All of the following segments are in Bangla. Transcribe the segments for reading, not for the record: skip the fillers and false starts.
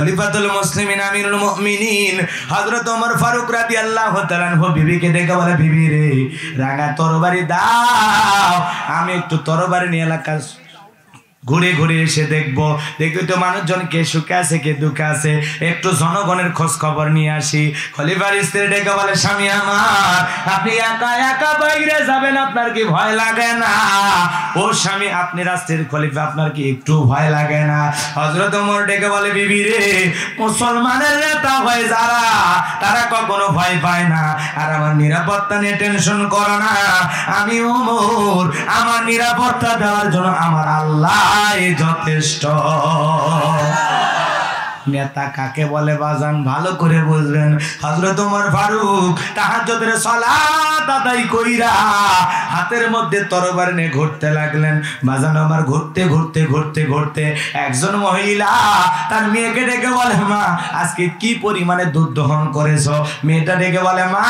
খলিফাতুল মুসলিমিন আমিরুল মুমিনিন হযরত ওমর ফারুক রাদিয়াল্লাহু তাআলা আনহু বিবিকে ডেকে বলে, বিবি রে, রাঙা তরবারি দাও, আমি একটু তরবারি নিয়ে এলাকা ঘুরে ঘুরে এসে দেখবো তো মানুষজন কে সুখে আছে কে দুঃখে আছে, একটু জনগণের খোঁজ খবর নিয়ে আসি। খলিফার স্ত্রী ডেকে বলে, স্বামী আমার, আপনি একা একা বাইরে যাবেন, আপনার কি ভয় লাগে না? ও স্বামী, আপনি রাষ্ট্রের খলিফা, আপনার কি একটু ভয় লাগে না? হযরত ওমর ডেকে বলে, বিবি রে, মুসলমানের নেতা হয় যারা, তারা কখনো ভয় পায় না। আর আমার নিরাপত্তা নিয়ে টেনশন করো না, আমি ওমর, আমার নিরাপত্তা দেওয়ার জন্য আমার আল্লাহ যথেষ্ট। নেতা কাকে বলে বাজান ভালো করে বুঝবেন। হযরত ওমর ফারুক তাহাজ্জুদের সালাত আদায় কইরা হাতের মধ্যে তরবারি নিয়ে ঘুরতে লাগলেন। বাজান আমার ঘুরতে ঘুরতে ঘুরতে ঘুরতে একজন মহিলা তার মেয়েকে ডেকে বলে, মা, আজকে কি পরিমাণে দুধ দহন করেছো? মেয়েটা ডেকে বলে, মা,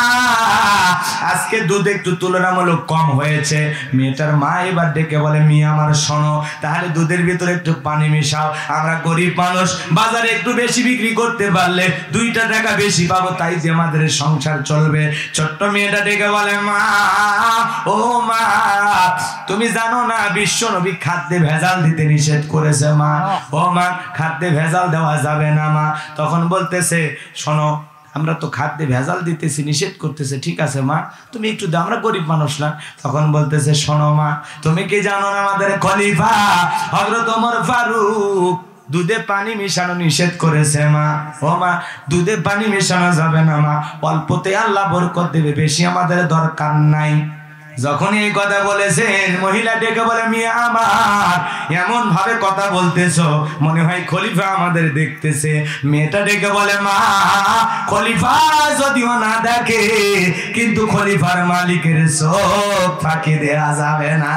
আজকে দুধ একটু তুলনামূলক কম হয়েছে। মেয়েটার মা এবার ডেকে বলে, মেয়ে আমার শোনো, তাহলে দুধের ভিতরে একটু পানি মিশাও, আমরা গরিব মানুষ, বাজারে একটু বেশি বিক্রি করতে পারলে 2 টাকা বেশি পাবো, তাই যে আমাদের সংসার চলবে। ছোট্ট মেয়েটা ডেকে বলে, মা, ও মা, তুমি জানো না বিশ্ব নবী খাদ্যে ভেজাল দিতে নিষেধ করেছে মা। ও মা, খাদ্যে ভেজাল দেওয়া যাবে না মা। তখন বলতেছে, শোনো, আমরা তো খাদ্যে ভেজাল দিতেছি, নিষেধ করতেছে, ঠিক আছে মা, তুমি একটু দাও, আমরা গরিব মানুষ না। তখন বলতেছে, শোনো মা, তুমি কি জানো না আমাদের খলিফা হযরত ওমর ফারুক দুধে পানি মিশানো নিষেধ করেছে মা। ও মা, দুধে পানি মেশানো যাবে না মা, অল্পতে আল্লাহ বরকত দেবে, বেশি আমাদের দরকার নাই। যখন এই কথা বলেছেন, মহিলা ডেকে বলে, মেয়ে আমার, এমন ভাবে কথা বলতেছো মনে হয় খলিফা আমাদের দেখতেছে। মেয়েটা ডেকে বলে, মা, খলিফা যদিও না দেখে, কিন্তু খলিফার মালিকের চোখ ফাঁকি দেয়া যাবে না।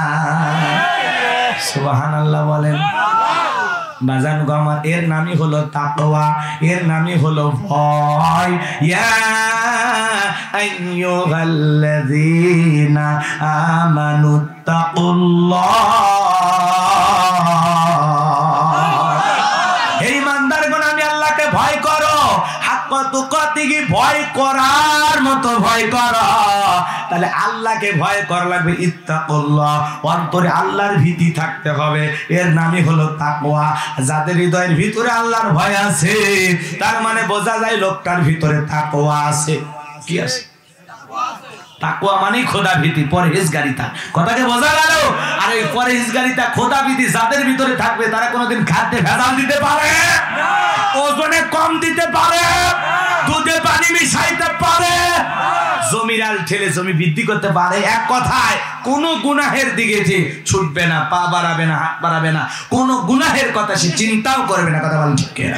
সুবহানাল্লাহ বলেন। বাজান গো আমার, এর নামই হলো তাকওয়া, এর নামই হলো ভয়। ইয়া আইয়ুহাল্লাযীনা আমানুত্তাকুল্লাহ, হে ঈমানদারগণ, আমি আল্লাহকে ভয় করো, হাক্কা তুকাতিহি, ভয় করার মতো ভয় করো। তাহলে আল্লাহকে ভয় করা লাগবে, ইত্তাকুল্লাহ, অন্তরে আল্লাহর ভীতি থাকতে হবে, এর নামই হলো তাকওয়া। যাদের হৃদয়ের ভিতরে আল্লাহর ভয় আছে, তার মানে বোঝা যায় লোকটার ভিতরে তাকওয়া আছে। কি আছে? তাকওয়া মানে খোদা ভীতি, পরহেজগারিতা। কথাকে বোঝা গেল? আর এই পরহেজগারিতা, খোদা ভীতি যাদের ভিতরে থাকবে, তারা কোনোদিন খাদ্যে ভেজাল দিতে পারে না, ওজনে কম দিতে পারে, দুধে পানি মিশাইতে পারে, জমিরাল ঠেলে জমি বৃদ্ধি করতে পারে। এক কথায় কোনো গুনাহের দিকে যে ছুটবে না, পা বাড়াবে না, হাত বাড়াবে না, কোনো গুনাহের কথা সে চিন্তাও করবে না। কথা বলেন ঠিক কিনা?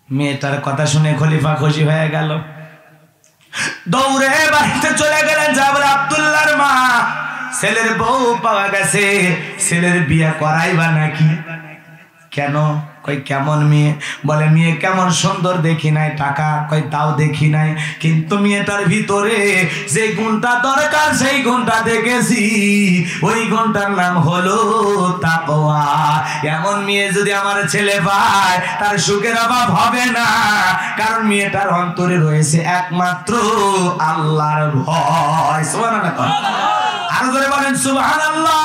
মেয়েটার কথা শুনে খলিফা খুশি হয়ে গেল, দৌড়ে বাড়িতে চলে গেলেন। যা বলে, আব্দুল্লাহর মা, ছেলের বউ পাওয়া গেছে, ছেলের বিয়ে করাইবা নাকি? কেন? কই কেমন মেয়ে? বলে, মেয়ে কেমন সুন্দর দেখি নাই, টাকা কই তাও দেখি নাই, কিন্তু মেয়েটার ভিতরে যে গুণটা দরকার সেই গুণটা দেখেছি, ওই গুণটার নাম হলো তাকওয়া। এমন মেয়ে যদি আমার ছেলে পায়, তার সুখের অভাব হবে না, কারণ মেয়েটার অন্তরে রয়েছে একমাত্র আল্লাহর ভয়। সুবহানাল্লাহ, আরো জোরে বলেন সুবহানাল্লাহ।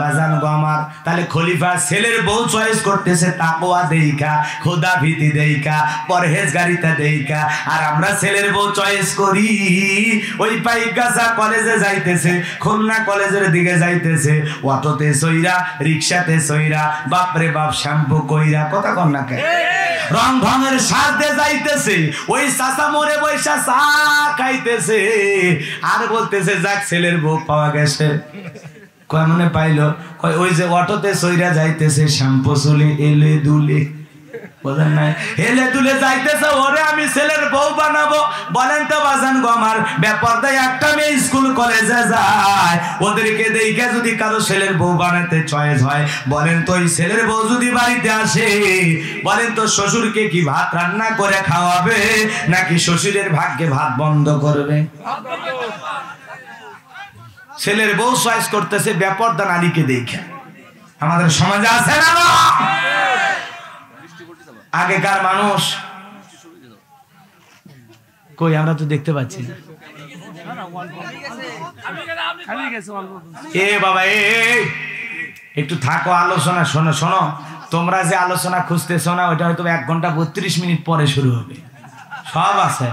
বাজান গো আমার, তাহলে খলিফা ছেলের বউ চয়েস করতেছে তাকওয়া দেইখা, খোদা ভীতি দেইখা, পরহেজগারিতা দেইখা। আর আমরা ছেলের বউ চয়েস করি ওই পাইগাছা কলেজে যাইতেছে, খুলনা কলেজের দিকে যাইতেছে, অটোতে সইরা, রিকশাতে সইরা, বাপরে বাপ শ্যাম্পু কইরা, কথা কন না কে, রং ঢঙের সাজতে যাইতেছে, ওই চাচা মোড়ে বৈশা চা খাইতেছে, আর বলতেছে যাক ছেলের বউ পাওয়া গেছে। কেমনে পাইলো? কয় ওই যে অটোতে সইরা যাইতেছে, শ্যাম্পু চুলে এলে দুলে, বোঝেন নাই, হেলে দুলে যাইতেছে, ওরে আমি ছেলের বউ বানাবো। বলেন তো বাজান গো আমার, ব্যাপারটাই একটা মেয়ে স্কুল কলেজে যায়, ওদেরকে দেখে যদি কারো ছেলের বউ বানাতে চয়েস হয়, বলেন তো ওই ছেলের বউ যদি বাড়িতে আসে, বলেন তো শ্বশুরকে কি ভাত রান্না করে খাওয়াবে, নাকি শ্বশুরের ভাগ্যে ভাত বন্ধ করবে? ছেলের বউ চয়েস করতেছে বেপরদা নারীকে দেখে। আমাদের সমাজে আছে না? আগেকার মানুষ কই, আমরা তো দেখতে পাচ্ছি না। এ বাবা একটু থাকো, আলোচনা শোনো শোনো। তোমরা যে আলোচনা খুঁজতেছো না, ওইটা হয়তো 1 ঘন্টা 32 মিনিট পরে শুরু হবে। সব আছে,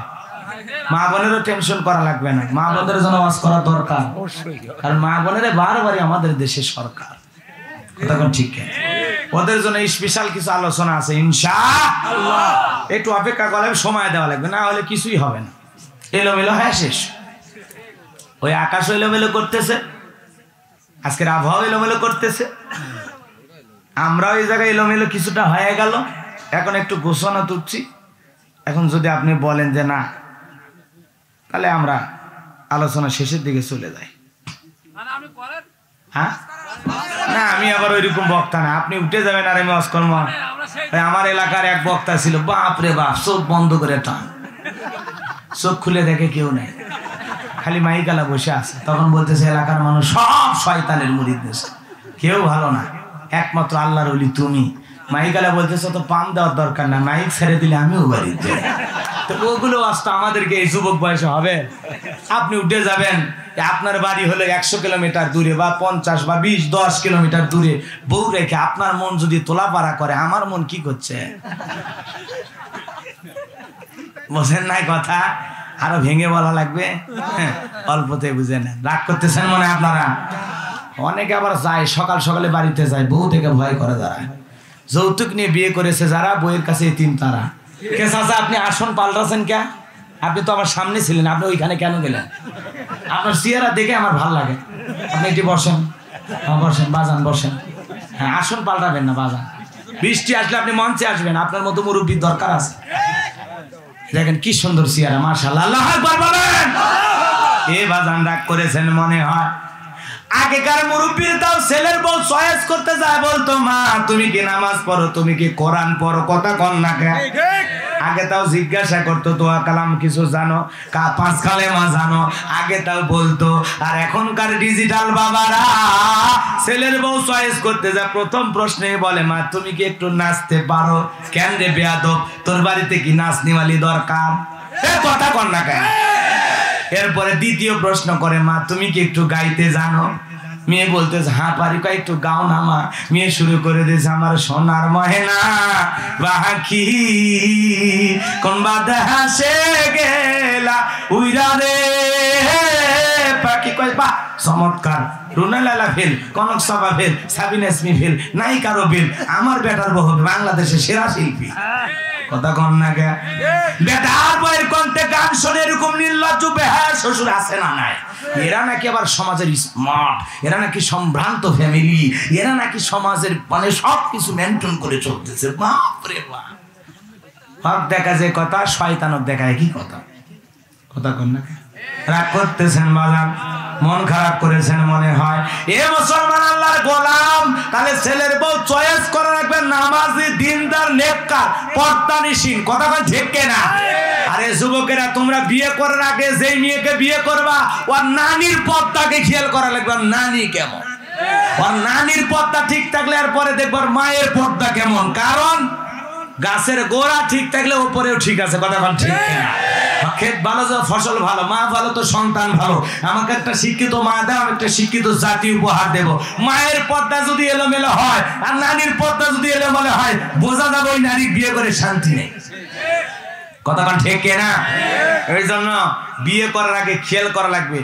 মা বোনেরও টেনশন করা লাগবে না। মা বোনের জন্য ওয়াজ করা দরকার, কারণ মা বোনের বারবারই আমাদের দেশের সরকার, তখন ঠিক ওদের জন্য স্পেশাল কিছু আলোচনা আছে ইনশাআল্লাহ। একটু অপেক্ষা করলে সময় দেওয়া লাগবে, না হলে কিছুই হবে না, এলোমেলো হয়ে শেষ। ওই আকাশ এলোমেলো করতেছে, আজকের আবহাওয়া এলোমেলো করতেছে, আমরা ওই জায়গায় এলোমেলো কিছুটা হয়ে গেল। এখন একটু ঘোষণা তুলছি। এখন যদি আপনি বলেন যে না, তাহলে আমরা আলোচনা শেষের দিকে চলে যাই। হ্যাঁ না, আমি আবার ওইরকম বক্তা না, আপনি উঠে যাবেন আর আমি অস্কর্ম। আমার এলাকার এক বক্তা ছিল, বাপ রে বাপ, চোখ বন্ধ করে টান, চোখ খুলে দেখে কেউ নেই, খালি মাইকালা বসে আছে। তখন বলতেছে এলাকার মানুষ সব শয়তানের মুরিদ, কেউ ভালো না, একমাত্র আল্লাহর ওলি তুমি। মাইকালা বলতেছে তো পাম দেওয়ার দরকার না, মাইক ছেড়ে দিলে আমিও বাড়ি যাই। তো ওগুলো আসতো আমাদেরকে এই যুবক বয়সে হবে। আপনি উঠে যাবেন, আপনার বাড়ি হলো 100 কিলোমিটার দূরে বা 50 বা 20-10 কিলোমিটার দূরে, বউ রেখে আপনার মন যদি তোলাপাড়া করে, আমার মন কি করছে বোঝেন নাই কথা? আরো ভেঙে বলা লাগবে, অল্পতে বুঝে নেন। রাগ করতেছেন মনে আপনারা? অনেকে আবার যায় সকাল সকালে বাড়িতে যায়, বউ থেকে ভয় করে যারা, যৌতুক নিয়ে বিয়ে করেছে যারা, বইয়ের কাছে এতিম তারা। কে চাচা আপনি আসন পাল্টাছেন কে? আপনি তো আমার সামনে ছিলেন, আপনি ওইখানে কেন গেলেন? আপনার চেহারা দেখে আমার ভালো লাগে। আপনি একটু বসেন, বসেন বাজান, বসেন। হ্যাঁ, আসন পাল্টাবেন না বাজান। বৃষ্টি আসলে আপনি মঞ্চে আসবেন, আপনার মতো মুরব্বীর দরকার আছে। দেখেন কি সুন্দর চেহারা, মাশাআল্লাহ, আল্লাহু আকবার বলেন। এ বাজান রাগ করেছেন মনে হয়। আগেকার মুরব্বীর তাও ছেলের বউ চয়েস করতে যায়, বলতো মা তুমি কি নামাজ পড়ো, তুমি কি কোরআন পড়ো, কথা কন না কেন? আগে তাও জিজ্ঞাসা করতো দোয়া কালাম কিছু জানো, 5 কালেমা জানো, আগে তাও বলতো। আর এখনকার ডিজিটাল বাবারা ছেলের বউ চয়েস করতে যায়, প্রথম প্রশ্নে বলে মা তুমি কি একটু নাচতে পারো? কেন রে বেয়াদব, তোর বাড়িতে কি নাচ নিওয়ালি দরকার? কথা কন না কেন? এরপরে দ্বিতীয় প্রশ্ন করে মা তুমি কি একটু গাইতে জানো? মেয়ে বলতেছে হ্যাঁ পারি, একটু গাও না মা। মেয়ে শুরু করে দিয়েছে আমার সোনার মহেনা বাকি কোন বাদে হাসে গেলা উইরা রে পাখি, কয় বা চমৎকার। রুনালালা ফেল, কনক সাবা ফেল, সাবিনা ইসমি ফেল, নায়িকারও ফেল, আমার বেটার বউ হবে বাংলাদেশের সেরা শিল্পী। কথা কন না কে? বেটার বউয়ের কণ্ঠে গান শুনে এরকম নির্লজ্জ বেহায়া শ্বশুর আছে না নাই? এরা নাকি আবার সমাজের স্মার্ট, এরা নাকি সম্ভ্রান্ত ফ্যামিলি, এরা নাকি সমাজের মানে সবকিছু মেনটেন করে চলতেছে। বাপরে বাপ, হক দেখা যায় কথা, শয়তানক দেখায় কি কথা? কথা কন না? রাগ করতেছেন বাজান, মন খারাপ করেছেন মনে হয়। এ মুসলমান আল্লাহর গোলাম, তাহলে ছেলের বউ চয়েস করে রাখবেন নামাজি, দিনদার, নেককার, পর্দানিশীন। কথা কন ঠিক কিনা? আরে যুবকেরা, তোমরা বিয়ে করার আগে যেই মেয়েকে বিয়ে করবা, ওর নানির পর্দাকে খেয়াল করা লাগবে। নানি কেমন, ওর নানির পর্দা ঠিক থাকলে আর পরে দেখবার মায়ের পর্দা কেমন। কারণ গাছের গোড়া ঠিক থাকলে ওপরেও ঠিক আছে। কথা বল ঠিক কিনা? ক্ষেত ভালো, ফসল ভালো, মা ভালো তো সন্তান ভালো। আমাকে একটা শিক্ষিত মা দাও, একটা শিক্ষিত জাতি উপহার দেব। মায়ের পর্দা যদি এলোমেলো হয় আর নানির পর্দা যদি এলোমেলো হয়, বোঝা যাবে ওই নারী বিয়ে করে শান্তি নেই। কথা বল ঠিক কিনা? এই জন্য বিয়ে করার আগে খেয়াল করা লাগবে,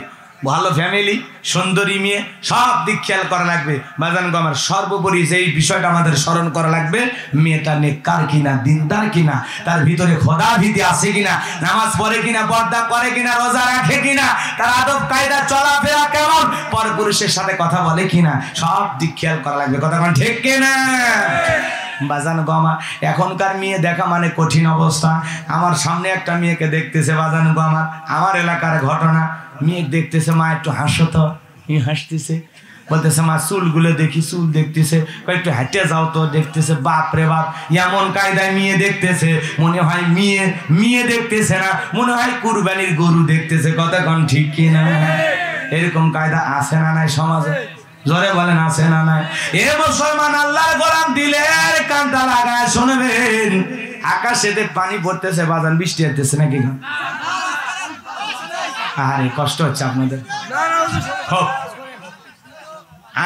ভালো ফ্যামিলি, সুন্দরী মেয়ে, সব দিক খেয়াল করা লাগবে। বাজান গো আমার, সর্বোপরি যেই বিষয়টা আমাদের স্মরণ করা লাগবে, মেয়েটা নেককার কিনা, দিনদার কিনা, তার ভিতরে খোদা ভীতি আছে কিনা, নামাজ পড়ে কিনা, পর্দা করে কিনা, রোজা রাখে কিনা, তার আদব কায়দা চলাফেরা কেমন, পরপুরুষের সাথে কথা বলে কিনা, সব দিক খেয়াল করা লাগবে। কথা বল ঠিক কিনা? বাজান গো আমার, এখনকার মেয়ে দেখা মানে কঠিন অবস্থা। আমার সামনে একটা মেয়েকে দেখতেছে বাজান গো আমার এলাকার ঘটনা। মেয়ে দেখতেছে, মা একটু হাসো তো, হাসতেছে, বলতেছে মা চুলগুলো দেখি, চুল দেখতেছে, একটু হেঁটে যাও তো, দেখতেছে। বাপ রে বাপ, এমন কায়দায় মেয়ে দেখতেছে, মনে হয় মেয়ে দেখতেছে না, মনে হয় কুরবানির গরু দেখতেছে। কথা কন ঠিক কিনা? এরকম কায়দা আছে না নাই সমাজে? জোরে বলেন আছে না নাই? এ মুসলমান আল্লাহর গোলাম, দিলের কানটা লাগায় শুনবেন, আকাশেতে পানি পড়তেছে বাজান, বৃষ্টি হতেছে নাকি? আরে কষ্ট হচ্ছে আপনাদের।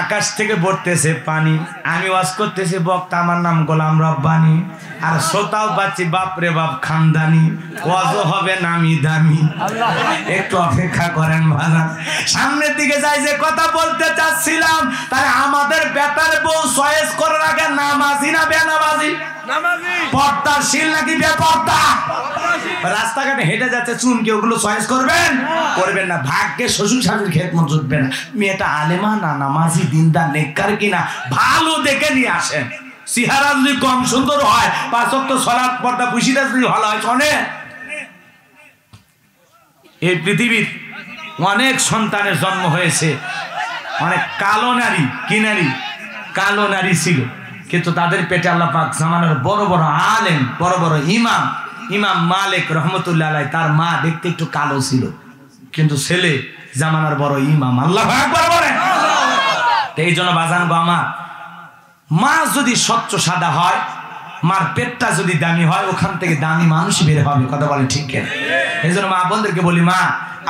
আকাশ থেকে পড়তেছে পানি, আমি ওয়াজ করতেছি, বক্তা আমার নাম গোলাম রব্বানি, আর শ্রোতাও পাচ্ছি বাপরে বাপ খানদানি, ওয়াজও হবে নামি দামি। একটু অপেক্ষা করেন ভালো, সামনের দিকে যাই। যে কথা বলতে চাচ্ছিলাম, তাহলে আমাদের বেটার বউ চয়েস করার আগে নামাজি না বেনামাজি? পর্দাশীল নাকি বেপর্দা? রাস্তাঘাটে হেঁটে যাচ্ছে চুনকে, ওগুলো চয়েস করবেন? করবেন না। ভাগ্যে শ্বশুর শাশুড়ির খেদমত জুটবে না। মেয়েটা আলেমা না নামাজি দিনদার নেককার কিনা ভালো দেখে নিয়ে আসেন। চেহারা যদি কম সুন্দর হয়, 5 ওয়াক্ত সালাত পর্দা পুশিদা যদি ভালো হয়, শোনে এই পৃথিবীর অনেক সন্তানের জন্ম হয়েছে, অনেক কালো নারী, কি নারী? কালো নারী ছিল, কিন্তু তাদের পেটে আল্লাহ পাক জামানার বড় বড় আলেম, বড় বড় ইমাম, ইমাম মালিক রহমতুল্লাহ আলাইহি, তার মা দেখতে একটু কালো ছিল, কিন্তু ছেলে জামানার বড় ইমাম। আল্লাহু আকবার বলেন। এই জন্য বাজান গো আমার, মা যদি স্বচ্ছ সাদা হয়, মার পেটটা যদি দামি হয়, ওখান থেকে দামি মানুষ বের হবে। কথা বলে ঠিক কেন? এই জন্য মা বোনদেরকে বলি, মা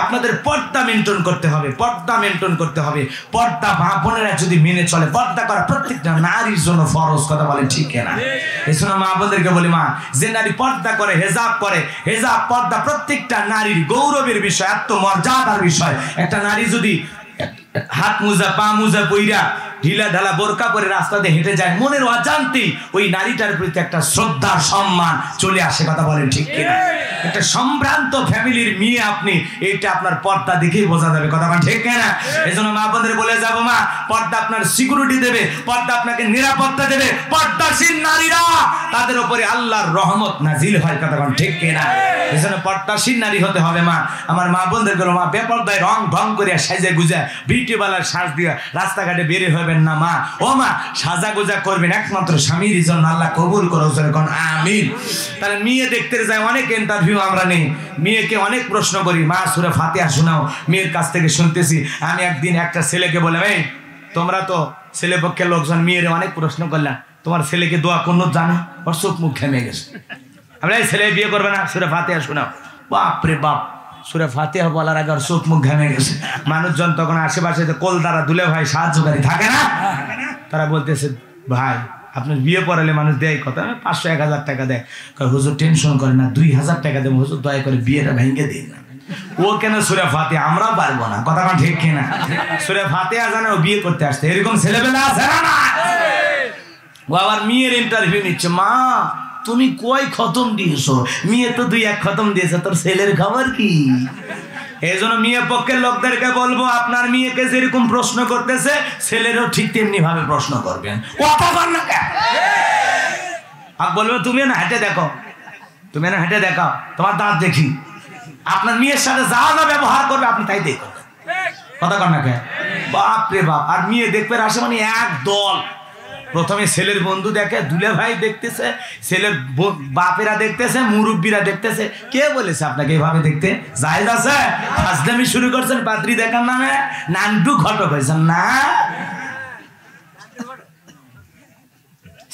আপনাদের পর্দা মেনটেন করতে হবে, পর্দা মেনটেন করতে হবে। পর্দা মা বোনেরা যদি মেনে চলে, পর্দা করা প্রত্যেকটা নারীর জন্য ফরজ। কথা বলে ঠিক না? এই জন্য মা বোনদেরকে বলি, মা যে নারী পর্দা করে, হেজাব করে, হেজাব পর্দা প্রত্যেকটা নারীর গৌরবের বিষয়, আত্মমর্যাদার বিষয়। একটা নারী যদি হাত মোজা পা মোজা পইরা ঢিলা ঢালা বোরকা পরে রাস্তা দিয়ে হেঁটে যায়, মনের অজান্তেই ওই নারীটার প্রতি একটা শ্রদ্ধা সম্মান চলে আসে। কথা বলেন ঠিক কিনা? একটা সম্ভ্রান্ত ফ্যামিলির মেয়ে আপনি, এটা আপনার পর্দা দেখেই বোঝা যাবে। কথা বলেন ঠিক কিনা? এই জন্য মা বোনদের বলে যাবো, মা পর্দা আপনার সিকিউরিটি দেবে, পর্দা আপনাকে নিরাপত্তা দেবে। পর্দাশীল নারীরা, তাদের উপরে আল্লাহর রহমত নাজিল হয়। কথা বলেন ঠিক কিনা? এই জন্য পর্দাশীল নারী হতে হবে। মা আমার মা বোনদের বলো, মা বেপর্দায় রং ঢং করে সাজে গুজা বিউটিওয়ালার সাজ দিয়ে রাস্তাঘাটে বের হবেন না। মা ও মা সাজা গোজা করবেন একমাত্র স্বামীর জন্য, আল্লাহ কবুল করো, আমিন। তাহলে মেয়ে দেখতে যায়, অনেক ইন্টারভিউ আমরা নেই, মেয়েকে অনেক প্রশ্ন করি, মা সূরা ফাতিহা শোনাও। মেয়ের কাছ থেকে শুনতেছি। আমি একদিন একটা ছেলেকে বললাম, এই তোমরা তো ছেলে পক্ষের লোকজন, মেয়ের অনেক প্রশ্ন করলাম, তোমার ছেলেকে দোয়া কুনুত জানে? ওর চোখ মুখ ঘেমে গেছে। আমরা এই ছেলে বিয়ে করবে না, সূরা ফাতিহা শোনাও। বাপরে বাপ, সূরা ফাতিহা বলার আগে ওর চোখ মুখ ঘেমে গেছে। মানুষজন তখন আশেপাশে কোল দ্বারা দুলে ভাই সাহায্যকারী থাকে না, তারা বলতেছে, ভাই আপনার বিয়ে পড়ালে মানুষ দেয় কত? 500-1000 টাকা দেয়। হুজুর টেনশন করে না, 2000 টাকা দেবো হুজুর, দয়া করে বিয়েটা ভেঙে দিন না। ও কেন সূরা ফাতিহা? আমরাও পারবো না। কথা ঠিক কিনা? সূরা ফাতিহা জানে, ও বিয়ে করতে আসছে। এরকম ছেলেবেলা আছে না? ও আবার মেয়ের ইন্টারভিউ নিচ্ছে, মা তুমি কয় খতম দিয়েছো? মেয়ে তো 2-1 খতম দিয়েছে, তোর ছেলের খবর কি? এই জন্য মেয়ে পক্ষের লোকদেরকে বলবো, আপনার মেয়েকে যেরকম প্রশ্ন করতেছে, ছেলেরও ঠিক তেমনি ভাবে প্রশ্ন করবেন। কথা বল না কেন? বলবো তুমি না হেঁটে দেখো, তুমি না হেঁটে দেখাও, তোমার দাঁত দেখি। আপনার মেয়ের সাথে যা যা ব্যবহার করবে আপনি তাই দেখো। কথা কর না কেন? বাপ রে বাপ। আর মেয়ে দেখবে আসে মানে এক দল। প্রথমে ছেলের বন্ধু দেখে, দুলে ভাই দেখতেছে, ছেলের বাপেরা দেখতেছে, মুরব্বীরা দেখতেছে। কে বলেছে আপনাকে এইভাবে দেখতে? জায়েজ আছে? ফাজলামি শুরু করছেন পাত্রী দেখার নামে, নান্টু ঘটক হয়েছেন না?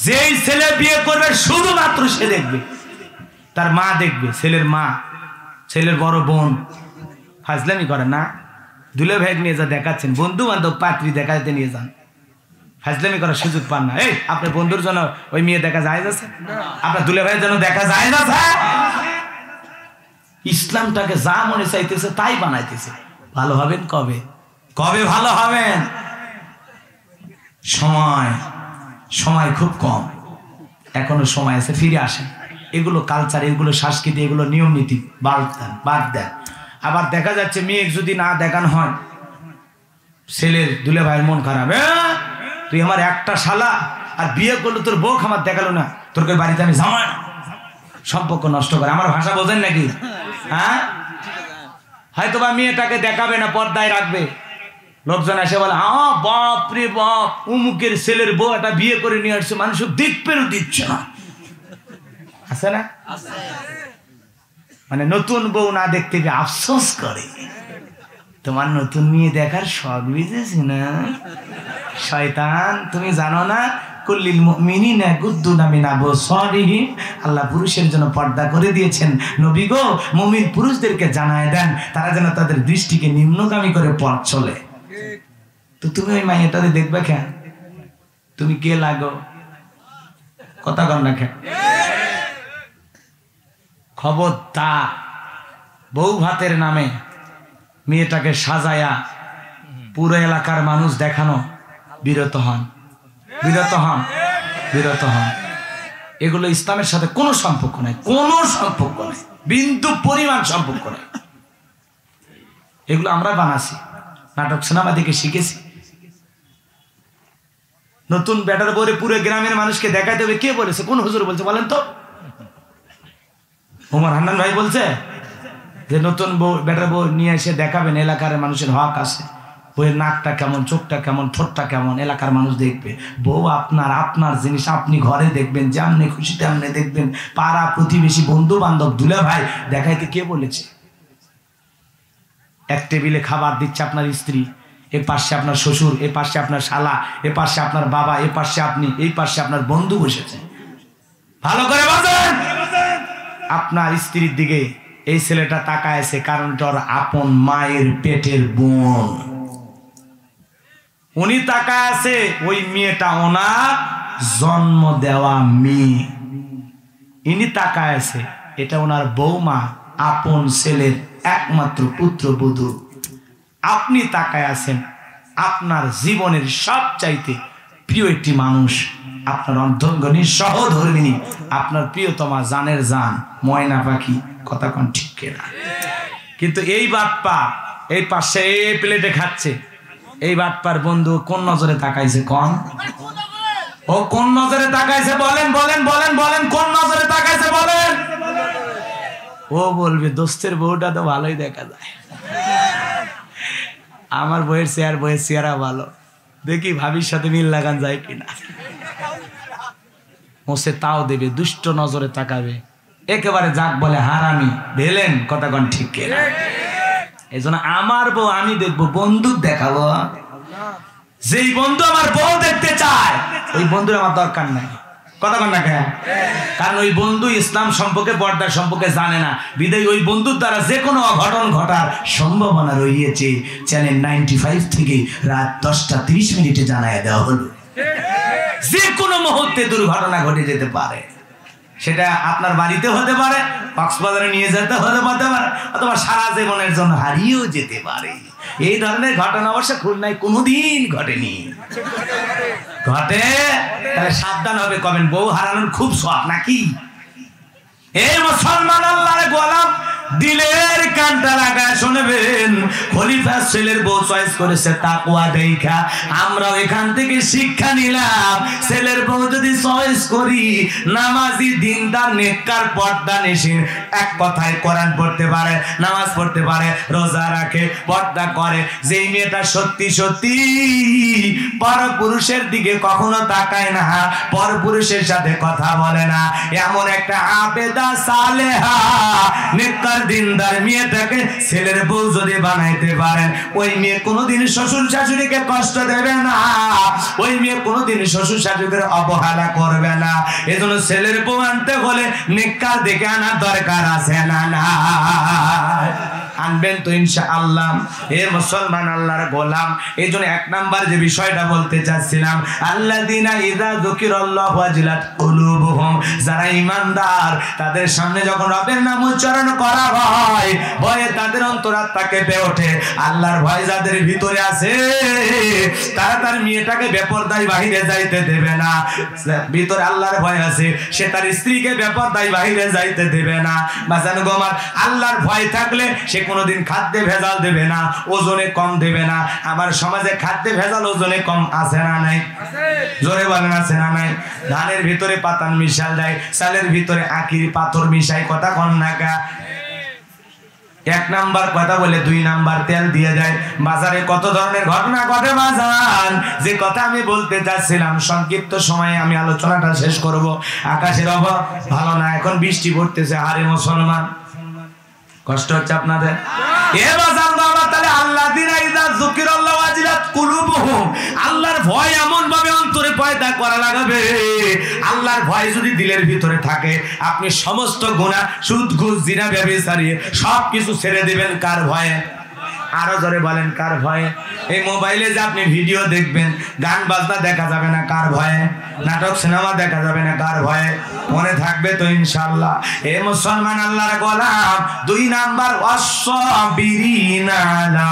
যেই ছেলে বিয়ে করবে শুধুমাত্র সে দেখবে, তার মা দেখবে, ছেলের মা, ছেলের বড় বোন। ফাজলামি করেন না? দুলে ভাই নিয়ে যা দেখাচ্ছেন, বন্ধু বান্ধব পাত্রী দেখাতে নিয়ে যান, ফাজলামি করার সুযোগ পান না। এই আপনার বন্ধুর জন্য ওই মেয়ে দেখা যায় আছে? আপনার দুলে ভাইয়ের জন্য দেখা যায় না? ইসলামটাকে যা মনে চাইতেছে তাই বানাইতেছে। ভালো হবেন কবে? কবে ভালো হবেন? সময়, সময় খুব কম, এখনো সময় আছে, ফিরে আসেন। এগুলো কালচার, এগুলো সংস্কৃতি, এগুলো নিয়ম নীতি বাদ দেন। আবার দেখা যাচ্ছে মেয়ে যদি না দেখানো হয়, ছেলের দুলে ভাইয়ের মন খারাপ, তুই আমার একটা শালা, আর বিয়ে করলো তোর বউ আমার দেখালো না, তোর বাড়িতে আমি জামাই না। সম্পর্ক নষ্ট করে। আমার ভাষা বোঝেন নাকি? হ্যাঁ, হয়তো বা মেয়েটাকে দেখাবে না, পর্দায় রাখবে। লোকজন এসে বলে, হ্যাঁ বাপ রে বাপ, উমুকের ছেলের বউ একটা বিয়ে করে নিয়ে আসছে, মানুষ দেখবেও দিচ্ছে না। আছে না? মানে নতুন বউ না দেখতে গিয়ে আফসোস করে, তোমার নতুন মেয়ে দেখার শখ বুঝেছি না? শয়তান, তুমি জানো না কুল্লিল মুমিনিনা গুদ্দুনা মিন আবসারিহিম, আল্লাহ পুরুষের জন্য পর্দা করে দিয়েছেন। নবী গো, মুমিন পুরুষদেরকে জানায় দেন তারা যেন তাদের দৃষ্টিকে নিম্নগামী করে পথ চলে। তো তুমি ওই মাইয়াটারে দেখবে কেন? তুমি কে লাগো? কথা কর না কেন? খবরদার, বউ ভাতের নামে মেয়েটাকে সাজায়া পুরো এলাকার মানুষ দেখানো, বিরত হন, বিরত হন, বিরত হন। এগুলো ইসলামের সাথে কোনো সম্পর্ক নাই, কোনো সম্পর্ক নাই, বিন্দু পরিমাণ সম্পর্ক নাই। এগুলো আমরা বানাচ্ছি, নাটক সিনেমা দেখে শিখেছি। নতুন বেটার বউরে পুরো গ্রামের মানুষকে দেখাতে হবে। কে বলেছে? কোন হুজুর বলছে বলেন তো? ওমর হান্নান ভাই বলছে যে নতুন বউ বেটার বউ নিয়ে এসে দেখাবেন, এলাকার মানুষের হক আছে। বউয়ের নাকটা কেমন, চোখটা কেমন, ঠোঁটটা কেমন, এলাকার মানুষ দেখবে। বউ আপনার, আপনার জিনিস আপনি ঘরে দেখবেন, যেমনি খুশি তেমনি দেখবেন। পাড়া প্রতিবেশী, বন্ধু বান্ধব, দুলা ভাই দেখাইতে কে বলেছে? এক টেবিলে খাবার দিচ্ছে আপনার স্ত্রী, এ পাশে আপনার শ্বশুর, এ পাশে আপনার শালা, এ পাশে আপনার বাবা, এ পাশে আপনি, এই পাশে আপনার বন্ধু বসেছে। ভালো করে বলেন, আপনার স্ত্রীর দিকে এই ছেলেটা তাকায় আছে, কারণ তোর আপন মায়ের পেটের বোন। উনি তাকায় আছে, ওই মেয়েটা ওনার জন্ম দেওয়া মেয়ে। ইনি তাকায় আছে, এটা ওনার বৌমা, আপন ছেলের একমাত্র পুত্রবধূ। আপনি তাকায় আছেন, আপনার জীবনের সবচাইতে প্রিয় একটি মানুষ, আপনার অর্ধঙ্গনী সহধর্মিনী, আপনার প্রিয়তমা, জানের জান, ময়না পাখি। কথা কোন ঠিক কিনা? কিন্তু এই বাটপা এই পাশে এই প্লেটে খাচ্ছে, এই বাটপার বন্ধু কোন নজরে তাকাইছে? কোন ও কোন নজরে তাকাইছে? বলেন বলেন বলেন বলেন, কোন নজরে তাকাইছে বলেন? ও বলবে দোস্তের বউটা তো ভালোই দেখা যায়, আমার বইয়ের চেয়ার, বইয়ের চেয়ারা ভালো, দেখি ভাবির সাথে মিল লাগান যায় কিনা। ওসে তাও দেবে, দুষ্ট নজরে তাকাবে, একেবারে যাক বলে হারামি ভেলেন। কথা কোন ঠিক কিনা? এই জন্য আমার বউ আমি দেখবো, বন্দুক দেখাবো। যেই বন্ধু আমার বউ দেখতে চায় ওই বন্ধুর আমার দরকার নাই। কথা বল না কেন? কারণ ওই বন্ধু ইসলাম সম্পর্কে, পর্দার সম্পর্কে জানে না, বিদায় ওই বন্ধুর দ্বারা যে কোনো অঘটন ঘটার সম্ভাবনা রয়েছে। চ্যানেল 95 থেকে রাত 10:30 জানায় দেওয়া হলো, যে কোনো মুহূর্তে দুর্ঘটনা ঘটে যেতে পারে। সেটা আপনার বাড়িতে হতে পারে, কক্সবাজারে নিয়ে যেতে হতে পারে, অথবা সারা জীবনের জন্য হারিয়েও যেতে পারে। এই ধরনের ঘটনা অবশ্য খুলনায় কোনোদিন ঘটেনি। ঘটে তাহলে সাবধান হবে। কবেন বউ হারানোর খুব শখ নাকি? এই মুসলমান আল্লাহর গোলাম, দিলের কানটা লাগা শুনবেন। খলিফা ছেলের বউ চয়েস করেছে তাকওয়া দেখা। আমরাও এখান থেকে শিক্ষা নিলাম, ছেলের বউ যদি চয়েস করি নামাজি, দিনদার, নেককার, পর্দানিশীন, এক কথায় কোরআন পড়তে পারে, নামাজ পড়তে পারে, রোজা রাখে, পর্দা করে, যেই মেয়েটা সত্যি সত্যি পরপুরুষের দিকে কখনো তাকায় না, পরপুরুষের সাথে কথা বলে না, এমন একটা আবেদা সালেহা নেককার দিনদার মেয়েটাকে ছেলের বউ যদি বানাইতে পারেন, ওই মেয়ে কোনোদিন শ্বশুর শাশুড়িকে কষ্ট দেবে না, ওই মেয়ে কোনোদিন শ্বশুর শাশুড়িকে অবহেলা করবে না। এজন্য ছেলের বউ আনতে হলে নেককার দেখে আনার দরকার আছে না? না আনবেন তো ইনশাআল্লাহ। এ মুসলমান আল্লাহর গোলাম, এই জন্য এক নাম্বার যে বিষয়টা বলতে চাচ্ছিলাম, আল্লাযিনা ইযা যুকিরাল্লাহু ওয়াজিলাত কুলুবুহুম, যারা ঈমানদার তাদের সামনে যখন রবের নাম উচ্চারণ করা হয়, ভয়ে তাদের অন্তরাত্মা কেঁপে ওঠে। আল্লাহর ভয় যাদের ভিতরে আছে তারা তার মেয়েটাকে বেপরদায় বাহিরে যাইতে দেবে না। ভিতরে আল্লাহর ভয় আছে, সে তার স্ত্রীকে বেপরদায় বাহিরে যাইতে দেবে না। বাজান গো আমার, আল্লাহর ভয় থাকলে সে কোনোদিন খাদ্যে ভেজাল দেবে না, ওজনে কম দেবে না। আমার সমাজে খাদ্যে ভেজাল, ওজনে কম আছে না নাই? জোরে বলেন আছে না নাই? ধানের ভিতরে পাতান মিশাল দেয়, চালের ভিতরে আখির পাথর মিশাই। কথা কন না কা? এক নাম্বার কথা বলে দুই নাম্বার তেল দিয়ে যায়। বাজারে কত ধরনের ঘটনা ঘটে বাজান, যে কথা আমি বলতে চাচ্ছিলাম সংক্ষিপ্ত সময়ে আমি আলোচনাটা শেষ করব। আকাশের অভাব ভালো না, এখন বৃষ্টি পড়তেছে। আরে মুসলমান, কষ্ট হচ্ছে আপনাদের? এ বাজান বাবা, তাহলে আল্লাযিনা ইযা যুকিরাল্লাহু ওয়াজিলাত কুলুবুহুম, আল্লাহর ভয় এমন ভাবে অন্তরে পয়দা করা লাগবে। আল্লাহর ভয় যদি দিলের ভিতরে থাকে, আপনি সমস্ত গুনাহ, সুদ, ঘুষ, জিনা, ব্যভিচারী সব কিছু ছেড়ে দিবেন। কার ভয়ে? আরো জোরে বলেন, কার ভয়ে? এই মোবাইলে যে আপনি ভিডিও দেখবেন, গান বাজনা দেখা যাবে না, কার ভয়ে? নাটক সিনেমা দেখা যাবে না, কার ভয়ে? মনে থাকবে তো ইনশাআল্লাহ। এ মুসলমান আল্লাহর গোলাম, 2 নাম্বার ওয়াসসাবিরিনা আলা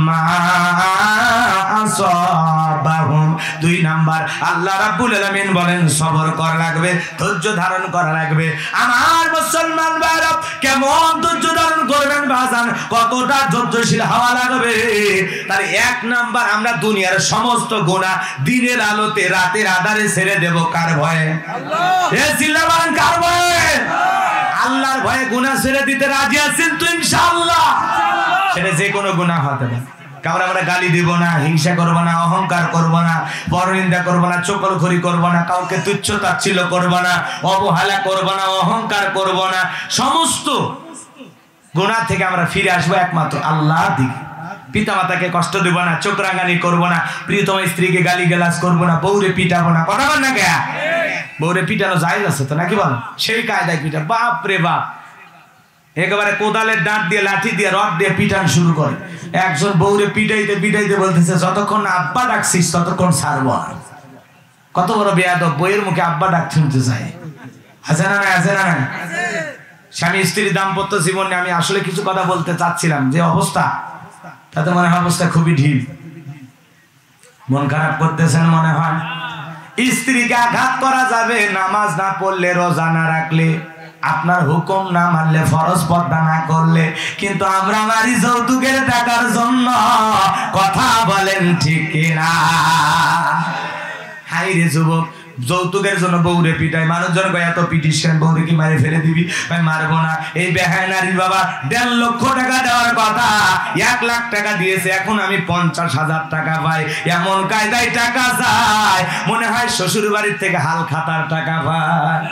মা আসাবাহুম। 2 নাম্বার আল্লাহ রাব্বুল আলামিন বলেন সবর করা লাগবে, ধৈর্য ধারণ করা লাগবে। আমার মুসলমান ভাইরা, কেমন ধৈর্য ধারণ করবেন বাজান, কতটা ধৈর্যশীল হওয়া লাগবে। তার 1 নাম্বার, আমরা দুনিয়ার সমস্ত গুনাহ দিনের আলোতে রাতের আধারে ছেড়ে দেব। কার ভয়ে? আল্লাহ। এ জিল্লাবান, কার ভয়ে? আল্লাহর ভয়ে গুনাহ ছেড়ে দিতে রাজি আছেন তো ইনশাআল্লাহ? সেটা যে কোনো গুনাহ হতে পারে। কারণ আমরা গালি দিব না, হিংসা করব না, অহংকার করব না, পরনিন্দা করব না, চকলখড়ি করব না, কাউকে তুচ্ছ তাচ্ছিল্য করব না, অবহেলা করব না, অহংকার করব না। সমস্ত গুনাহ থেকে আমরা ফিরে আসবো একমাত্র আল্লাহর দিকে। পিতা মাতাকে কষ্ট দেব না, চোখ রাঙানি করব না, প্রিয়তম স্ত্রীকে গালি গালাজ করব না, বউরে পিটাবো না। কথা বল না কে? বউরে পিটানো জায়েজ আছে তো নাকি বল? সেই কায়দায় পিটা। বাপ রে বাপ, একেবারে কোদালের দাঁত দিয়ে, লাঠি দিয়ে, রড দিয়ে পিটান শুরু করে। একজন বউরে পিটাইতে পিটাইতে বলতেছে, যতক্ষণ আব্বা ডাকছিস ততক্ষণ ছাড়ব না। কত বড় বেয়াদব, বইয়ের মুখে আব্বা ডাক শুনতে চায়। আছে না? আছে না? স্বামী স্ত্রীর দাম্পত্য জীবনে আমি আসলে কিছু কথা বলতে চাচ্ছিলাম। যে অবস্থা, তাতে মনে হয় অবস্থা খুবই ঢিল। মন খারাপ করতেছেন মনে হয়। স্ত্রীকে আঘাত করা যাবে নামাজ না পড়লে, রোজা না রাখলে, আপনার হুকুম না মানলে, ফরজ পর্দা না করলে। কিন্তু আমরা মারি যৌতুকের টাকার জন্য। কথা বলেন ঠিক কিনা? হাই রে যুবক, যৌতুকের জন্য বউরে পিটাই। মানুষজন কয় এত পিটিস কেন, বউরে কি মারে ফেলে দিবি? ভাই মারবো না। এই বেহায় নারীর বাবা 1.5 লক্ষ টাকা দেওয়ার কথা, 1 লাখ টাকা দিয়েছে, এখন আমি 50,000 টাকা পাই। এমন কায়দায় টাকা চাই, মনে হয় শ্বশুর বাড়ির থেকে হাল খাতার টাকা পায়।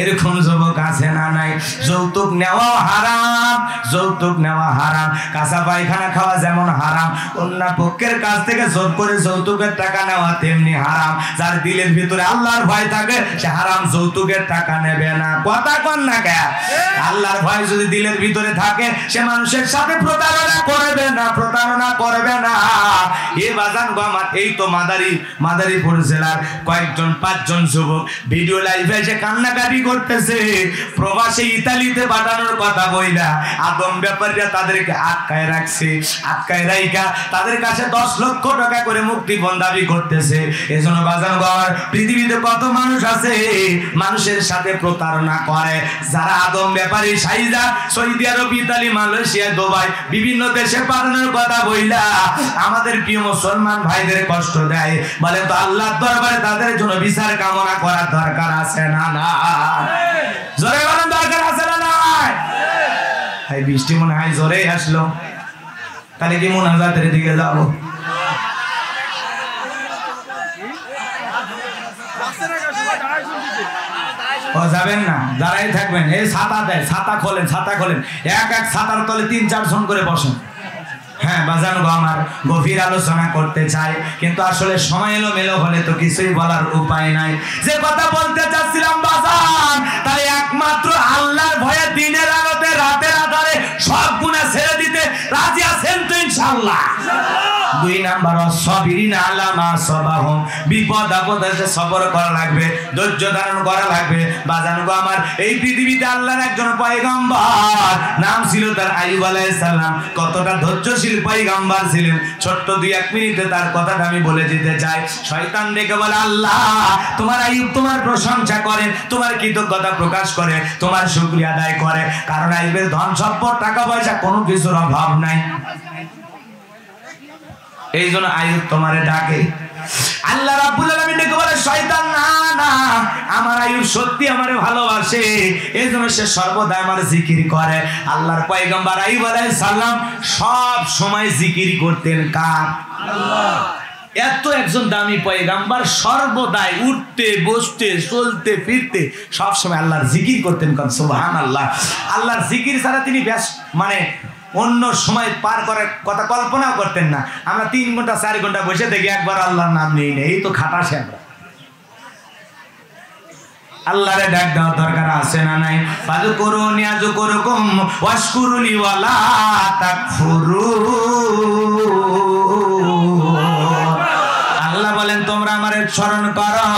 এরকম যুবক আছে না নাই? যৌতুক নেওয়া হারাম, যৌতুক নেওয়া হারাম। কাঁচা পায়খানা খাওয়া যেমন হারাম, কন্যা পক্ষের কাছ থেকে জোর করে যৌতুকের টাকা নেওয়া তেমনি হারাম। যার দিলের ভিতরে আল্লাহর ভয় থাকে, সে হারাম যৌতুকের টাকা নেবে না। কথা কন না কে? আল্লাহর ভয় যদি দিলের ভিতরে থাকে, সে মানুষের সাথে প্রতারণা করবে না, প্রতারণা করবে না। এ বাজান গো আমার, এই তো মাদারীপুর জেলার কয়েকজন 5 জন যুবক ভিডিও লাইভে এসে কান্নাকাটি করতেছে। প্রবাসী ইতালিতে পাঠানোর কথা বইলা আদম ব্যাপারীরা তাদেরকে আটকায় রাখছে। আটকায় রাইখা তাদের কাছে 10 লক্ষ টাকা করে মুক্তিপণ দাবি করতেছে। এজন্য বাজান গো আমার, পৃথিবীতে কত মানুষ আছে মানুষের সাথে প্রতারণা করে। যারা আদম ব্যাপারী সাইজা সৌদি আরব, ইতালি, মালয়েশিয়া, দুবাই বিভিন্ন দেশে পাঠানোর কথা বইলা আমাদের প্রিয় মুসলমান ভাইদের কষ্ট দেয়, বলে তো আল্লাহর দরবারে তাদের জন্য বিচার কামনা করার দরকার আছে না? না, জোরে বলেন, দরকার আছে না? নাই। এই বৃষ্টি মনে হয় জোরে আসলো, তাহলে কি মুনাজাতের দিকে যাবো? ও যাবেন না, দাঁড়াই থাকবেন। এই ছাতা দেয়, ছাতা খোলেন, ছাতা খোলেন। এক ছাতার তলে 3-4 জন করে বসেন। হ্যাঁ বাজান গো আমার, গভীর আলোচনা করতে চাই, কিন্তু আসলে সময় এলোমেলো হলে তো কিছুই বলার উপায় নাই। যে কথা বলতে চাচ্ছিলাম বাজান, তাই একমাত্র আল্লাহর ভয়ে দিনের আলোতে রাতের আধারে সব গুনাহ ছেড়ে দিতে রাজি আছেন তো ইনশাআল্লাহ? 2 নাম্বার ওয়াসসাবিরিনা আলা মা আসাবাহুম, বিপদ আপদে সবর করা লাগবে, ধৈর্য ধারণ করা লাগবে। বাজান গো আমার, এই পৃথিবীতে আল্লাহর একজন পয়গম্বর, নাম ছিল তার আইয়ুব আলাইহিস সালাম। কতটা ধৈর্যশীল পয়গম্বর ছিলেন, ছোট্ট 2-1 মিনিটে তার কথাটা আমি বলে দিতে চাই। শয়তান ডেকে বলে, আল্লাহ তোমার আইয়ুব তোমার প্রশংসা করে, তোমার কৃতজ্ঞতা প্রকাশ করে, তোমার শুকরিয়া আদায় করে, কারণ আইয়ুবের ধন সম্পদ টাকা পয়সা কোনো কিছুর অভাব নাই। এই জন্য আইয়ুব তোমারে ডাকে। আল্লাহ রাব্বুল আলামিন ডেকে বলে, শয়তান না না, আমার আইয়ুব সত্যি আমারে ভালোবাসে, এই জন্য সে সর্বদা আমার জিকির করে। আল্লাহর পয়গম্বর আইয়ুব আলাইহিস সালাম সব সময় জিকির করতেন কার? আল্লাহ। এত একজন দামি পয়গম্বর সর্বদাই উঠতে বসতে চলতে ফিরতে সব সময় আল্লাহর জিকির করতেন। সুবহানাল্লাহ। আল্লাহর জিকির ছাড়া তিনি অন্য সময় পার করার কথা কল্পনাও করতেন না। আমরা 3 ঘন্টা 4 ঘন্টা বসে দেখি একবার আল্লাহর নাম নিই না, এই তো খাটাসে আমরা। আল্লাহরে ডাক দেওয়ার দরকার আছে না নাই? ফাযকুরুনি আযকুরুকুম ওয়াশকুরুলি ওয়ালা তাকফুরুন। আল্লাহ বলেন তোমরা আমারে স্মরণ করো,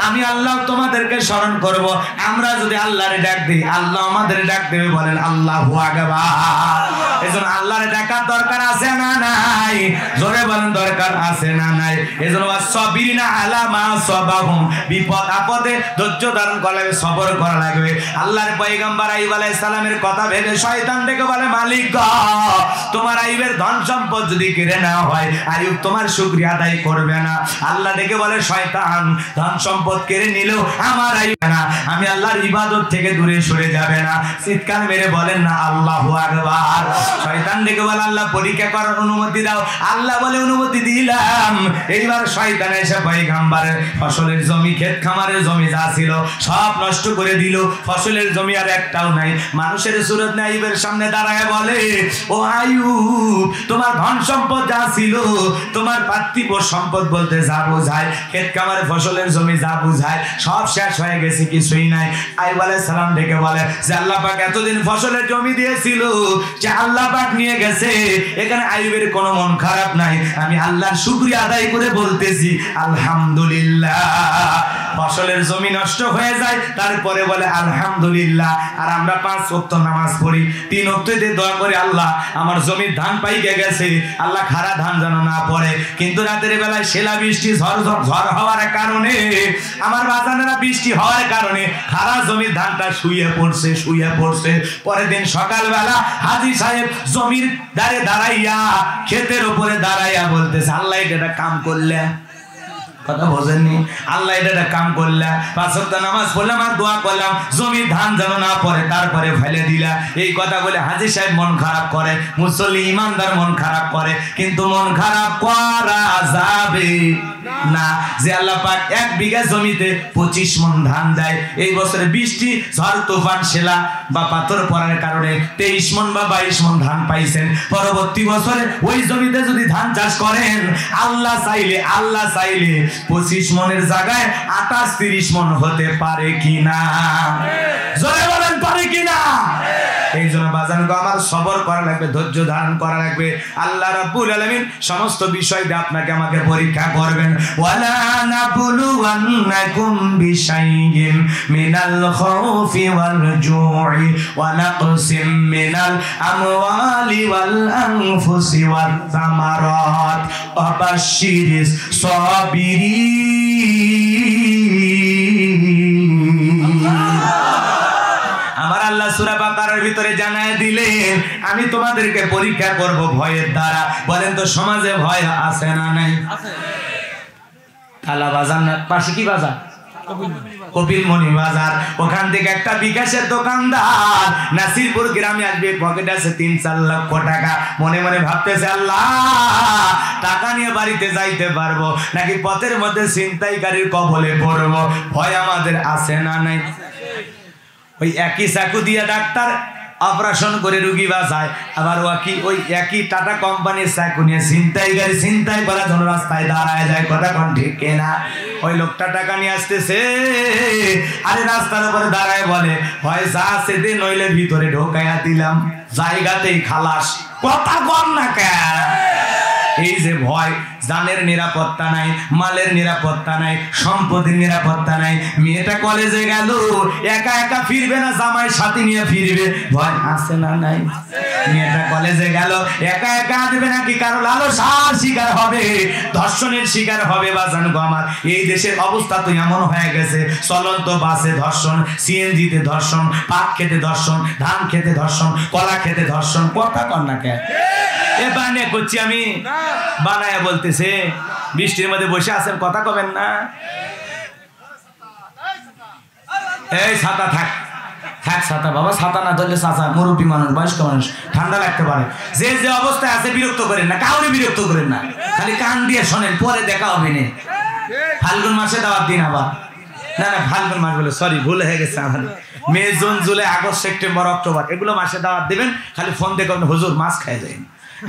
আমি আল্লাহ তোমাদেরকে স্মরণ করব। আমরা যদি আল্লাহরে ডাক দিই, আল্লাহ আমাদের ডাক দেবে। বলেন আল্লাহু আকবার। এজন্য আল্লাহরে ডাকার দরকার আছে না নাই? জোরে বলেন দরকার আছে না নাই? এজন্য ওয়াসবিরিনা আলা মা সাবাহুম, বিপদ আপদে ধৈর্য ধারণ করা লাগবে, সবর করা লাগবে। আল্লাহর পয়গম্বর আইয়ুব আলাইহিস সালামের কথা ভেবে শয়তান ডেকে বলে, মালিক গো, তোমার আইয়ুবের ধন সম্পদ যদি কেড়ে নেওয়া হয়, আইয়ুব তোমার শুকরিয়া আদায় করবে না। আল্লাহ ডেকে বলে, শয়তান ধন সম্পদ কেড়ে নিলেও আমার আইয়ুব না, আমি আল্লাহর ইবাদত থেকে দূরে সরে যাবে না। চিৎকার মেরে বলেন না আল্লাহু আকবার। শয়তান ডেকে বলে, আল্লাহ পরীক্ষা করার অনুমতি দাও। আল্লাহ বলে, অনুমতি দিলাম। এইবার শয়তান এসে পয়গম্বরের ফসলের জমি, ক্ষেত খামারের জমি যা ছিল সব নষ্ট করে দিল। ফসলের জমি আর একটাও নাই। মানুষের সুরত নিয়ে আইয়ুবের সামনে দাঁড়ায় বলে, ও আইয়ুব, তোমার ধন সম্পদ যা ছিল, তোমার পার্থিব সম্পদ বলতে যা বোঝায়, ক্ষেত খামারের ফসলের জমি যা বোঝায়, সব শেষ হয়ে গেছে, কিছুই নাই। আইয়ুব আলাইহিস সালাম ডেকে বলে যে আল্লাহ পাক এতদিন ফসলের জমি দিয়েছিল, যে আল্লাহ পাক নিয়ে গেছে, এখানে আইয়ুবের কোনো মন খারাপ নাই। আমি আল্লাহর শুকরিয়া আদায় করে বলতেছি আলহামদুলিল্লাহ। ফসলের জমি নষ্ট হয়ে যায়, তারপরে বলে আলহামদুলিল্লাহ। আর আমরা 5 ওয়াক্ত নামাজ পড়ি, 3 ওয়াক্তে দোয়া করি, আল্লাহ আমার জমির ধান পাইকে গেছে, আল্লাহ খারা ধান যেন না পড়ে। কিন্তু রাতের বেলায় শেলা বৃষ্টি, ঝড় হওয়ার কারণে, আমার বাজানেরা বৃষ্টি হওয়ার কারণে খারা জমির ধানটা শুয়ে পড়ছে। পরের দিন সকালবেলা হাজী সাহেব জমির ধারে দাঁড়াইয়া, ক্ষেতের উপরে দাঁড়াইয়া বলতেছে, আল্লাহ এটা কাম করলে, কথা বোঝেননি, আল্লাহ এটা কাম করলা, 5 ওয়াক্ত নামাজ পড়লাম আর দোয়া করলাম, জমির ধান যেন না পড়ে, তারপরে ফেলে দিলা। এই কথা বলে হাজী সাহেব মন খারাপ করে, মুসল্লি ইমানদার মন খারাপ করে। কিন্তু মন খারাপ করা যাবে না যে আল্লাহ পাক 1 বিঘা জমিতে 25 মণ ধান দেয়। এই বছরে বৃষ্টি, ঝড় তুফান, শিলা বা পাথর পড়ার কারণে 23 মণ বা 22 মণ ধান পাইছেন। পরবর্তী বছরে ওই জমিতে যদি ধান চাষ করেন, আল্লাহ চাইলে 25 মণের জায়গায় 28-30 মণ হতে পারে কিনা? জোরে বলেন পারে কিনা? এই জন্য বাজানগো আমার সবর করা লাগবে, ধৈর্য ধারণ করা লাগবে। আল্লাহ রাব্বুল আলামিন সমস্ত বিষয় দিয়ে আপনাকে আমাকে পরীক্ষা করবেন। ওয়ালা নাবলুওয়ান্নাকুম বিশাইইন মিনাল খাউফি ওয়াল জুই ওয়া নাকসিম মিনাল আমওয়ালি ওয়াল আনফুসি ওয়াত তামারাত ওয়া বাশশিরিস সাবিরিন। আমার আল্লাহ সূরা বাকারার ভিতরে জানায় দিলেন, আমি তোমাদেরকে পরীক্ষা করব ভয়ের দ্বারা। বলেন তো সমাজে ভয় আছে না নাই? আছে। কালা বাজার না, পাশে কি বাজার? কপিলমণি বাজার। ওখান থেকে একটা বিকাশের দোকানদার নাসিরপুর গ্রামে আসবে, পকেট আছে 3-4 লক্ষ টাকা। মনে মনে ভাবতেছে, আল্লাহ টাকা নিয়ে বাড়িতে যাইতে পারবো নাকি পথের মধ্যে ছিনতাইকারীর কবলে পড়বো? ভয় আমাদের আছে না নাই? ওই একই চাকু দিয়ে ডাক্তার অপারেশন করে রুগী বাঁচায়, আবার ওই একই টাটা কোম্পানির চাকু নিয়ে ছিনতাইকারী ছিনতাই করার জন্য রাস্তায় দাঁড়ায় যায়। কথা কোন ঠিক কিনা? ওই লোকটা টাকা নিয়ে আসতেছে, আরে রাস্তার উপরে দাঁড়ায় বলে, হয় যা আছে দে, নইলে ভিতরে ঢোকাইয়া দিলাম, জায়গাতেই খালাস। কথা কম না কেন? এই যে ভয়, জানের নিরাপত্তা নাই, মালের নিরাপত্তা নাই, সম্পদের নিরাপত্তা নাই। মেয়েটা কলেজে গেল, একা একা ফিরবে না, জামাই সাথে নিয়ে ফিরবে, ভয় আছে না নাই? মেয়েটা কলেজে গেল, একা একা আসবে নাকি কারো লালসার শিকার হবে, ধর্ষণের শিকার হবে? বাজান গো আমার, এই দেশের অবস্থা তো এমন হয়ে গেছে, চলন্ত বাসে ধর্ষণ, সিএনজিতে ধর্ষণ, পাট খেতে ধর্ষণ, ধান খেতে ধর্ষণ, কলা খেতে ধর্ষণ। কথা কর না কে? এ বানিয়ে করছি আমি, বানায় বলতেছে, বৃষ্টির মধ্যে বসে আছেন, কথা কবেন না? এই ছাতা থাক ছাতা, বাবা ছাতা না ধরলে চাচা, মুরব্বী মানুষ, বয়স্ক মানুষ, ঠান্ডা লাগতে পারে। যে যে অবস্থায় আছে বিরক্ত করেন না, কাউরে বিরক্ত করেন না, খালি কান দিয়ে শোনেন, পরে দেখা হবে না। ফাল্গুন মাসে দাওয়াত দিন আবার, না না ফাল্গুন মাস বলে, সরি ভুল হয়ে গেছে আমার। May, June, July, August, September, October এগুলো মাসে দাওয়াত দিবেন। খালি ফোন দিয়ে করবেন হুজুর মাছ খাই যায়,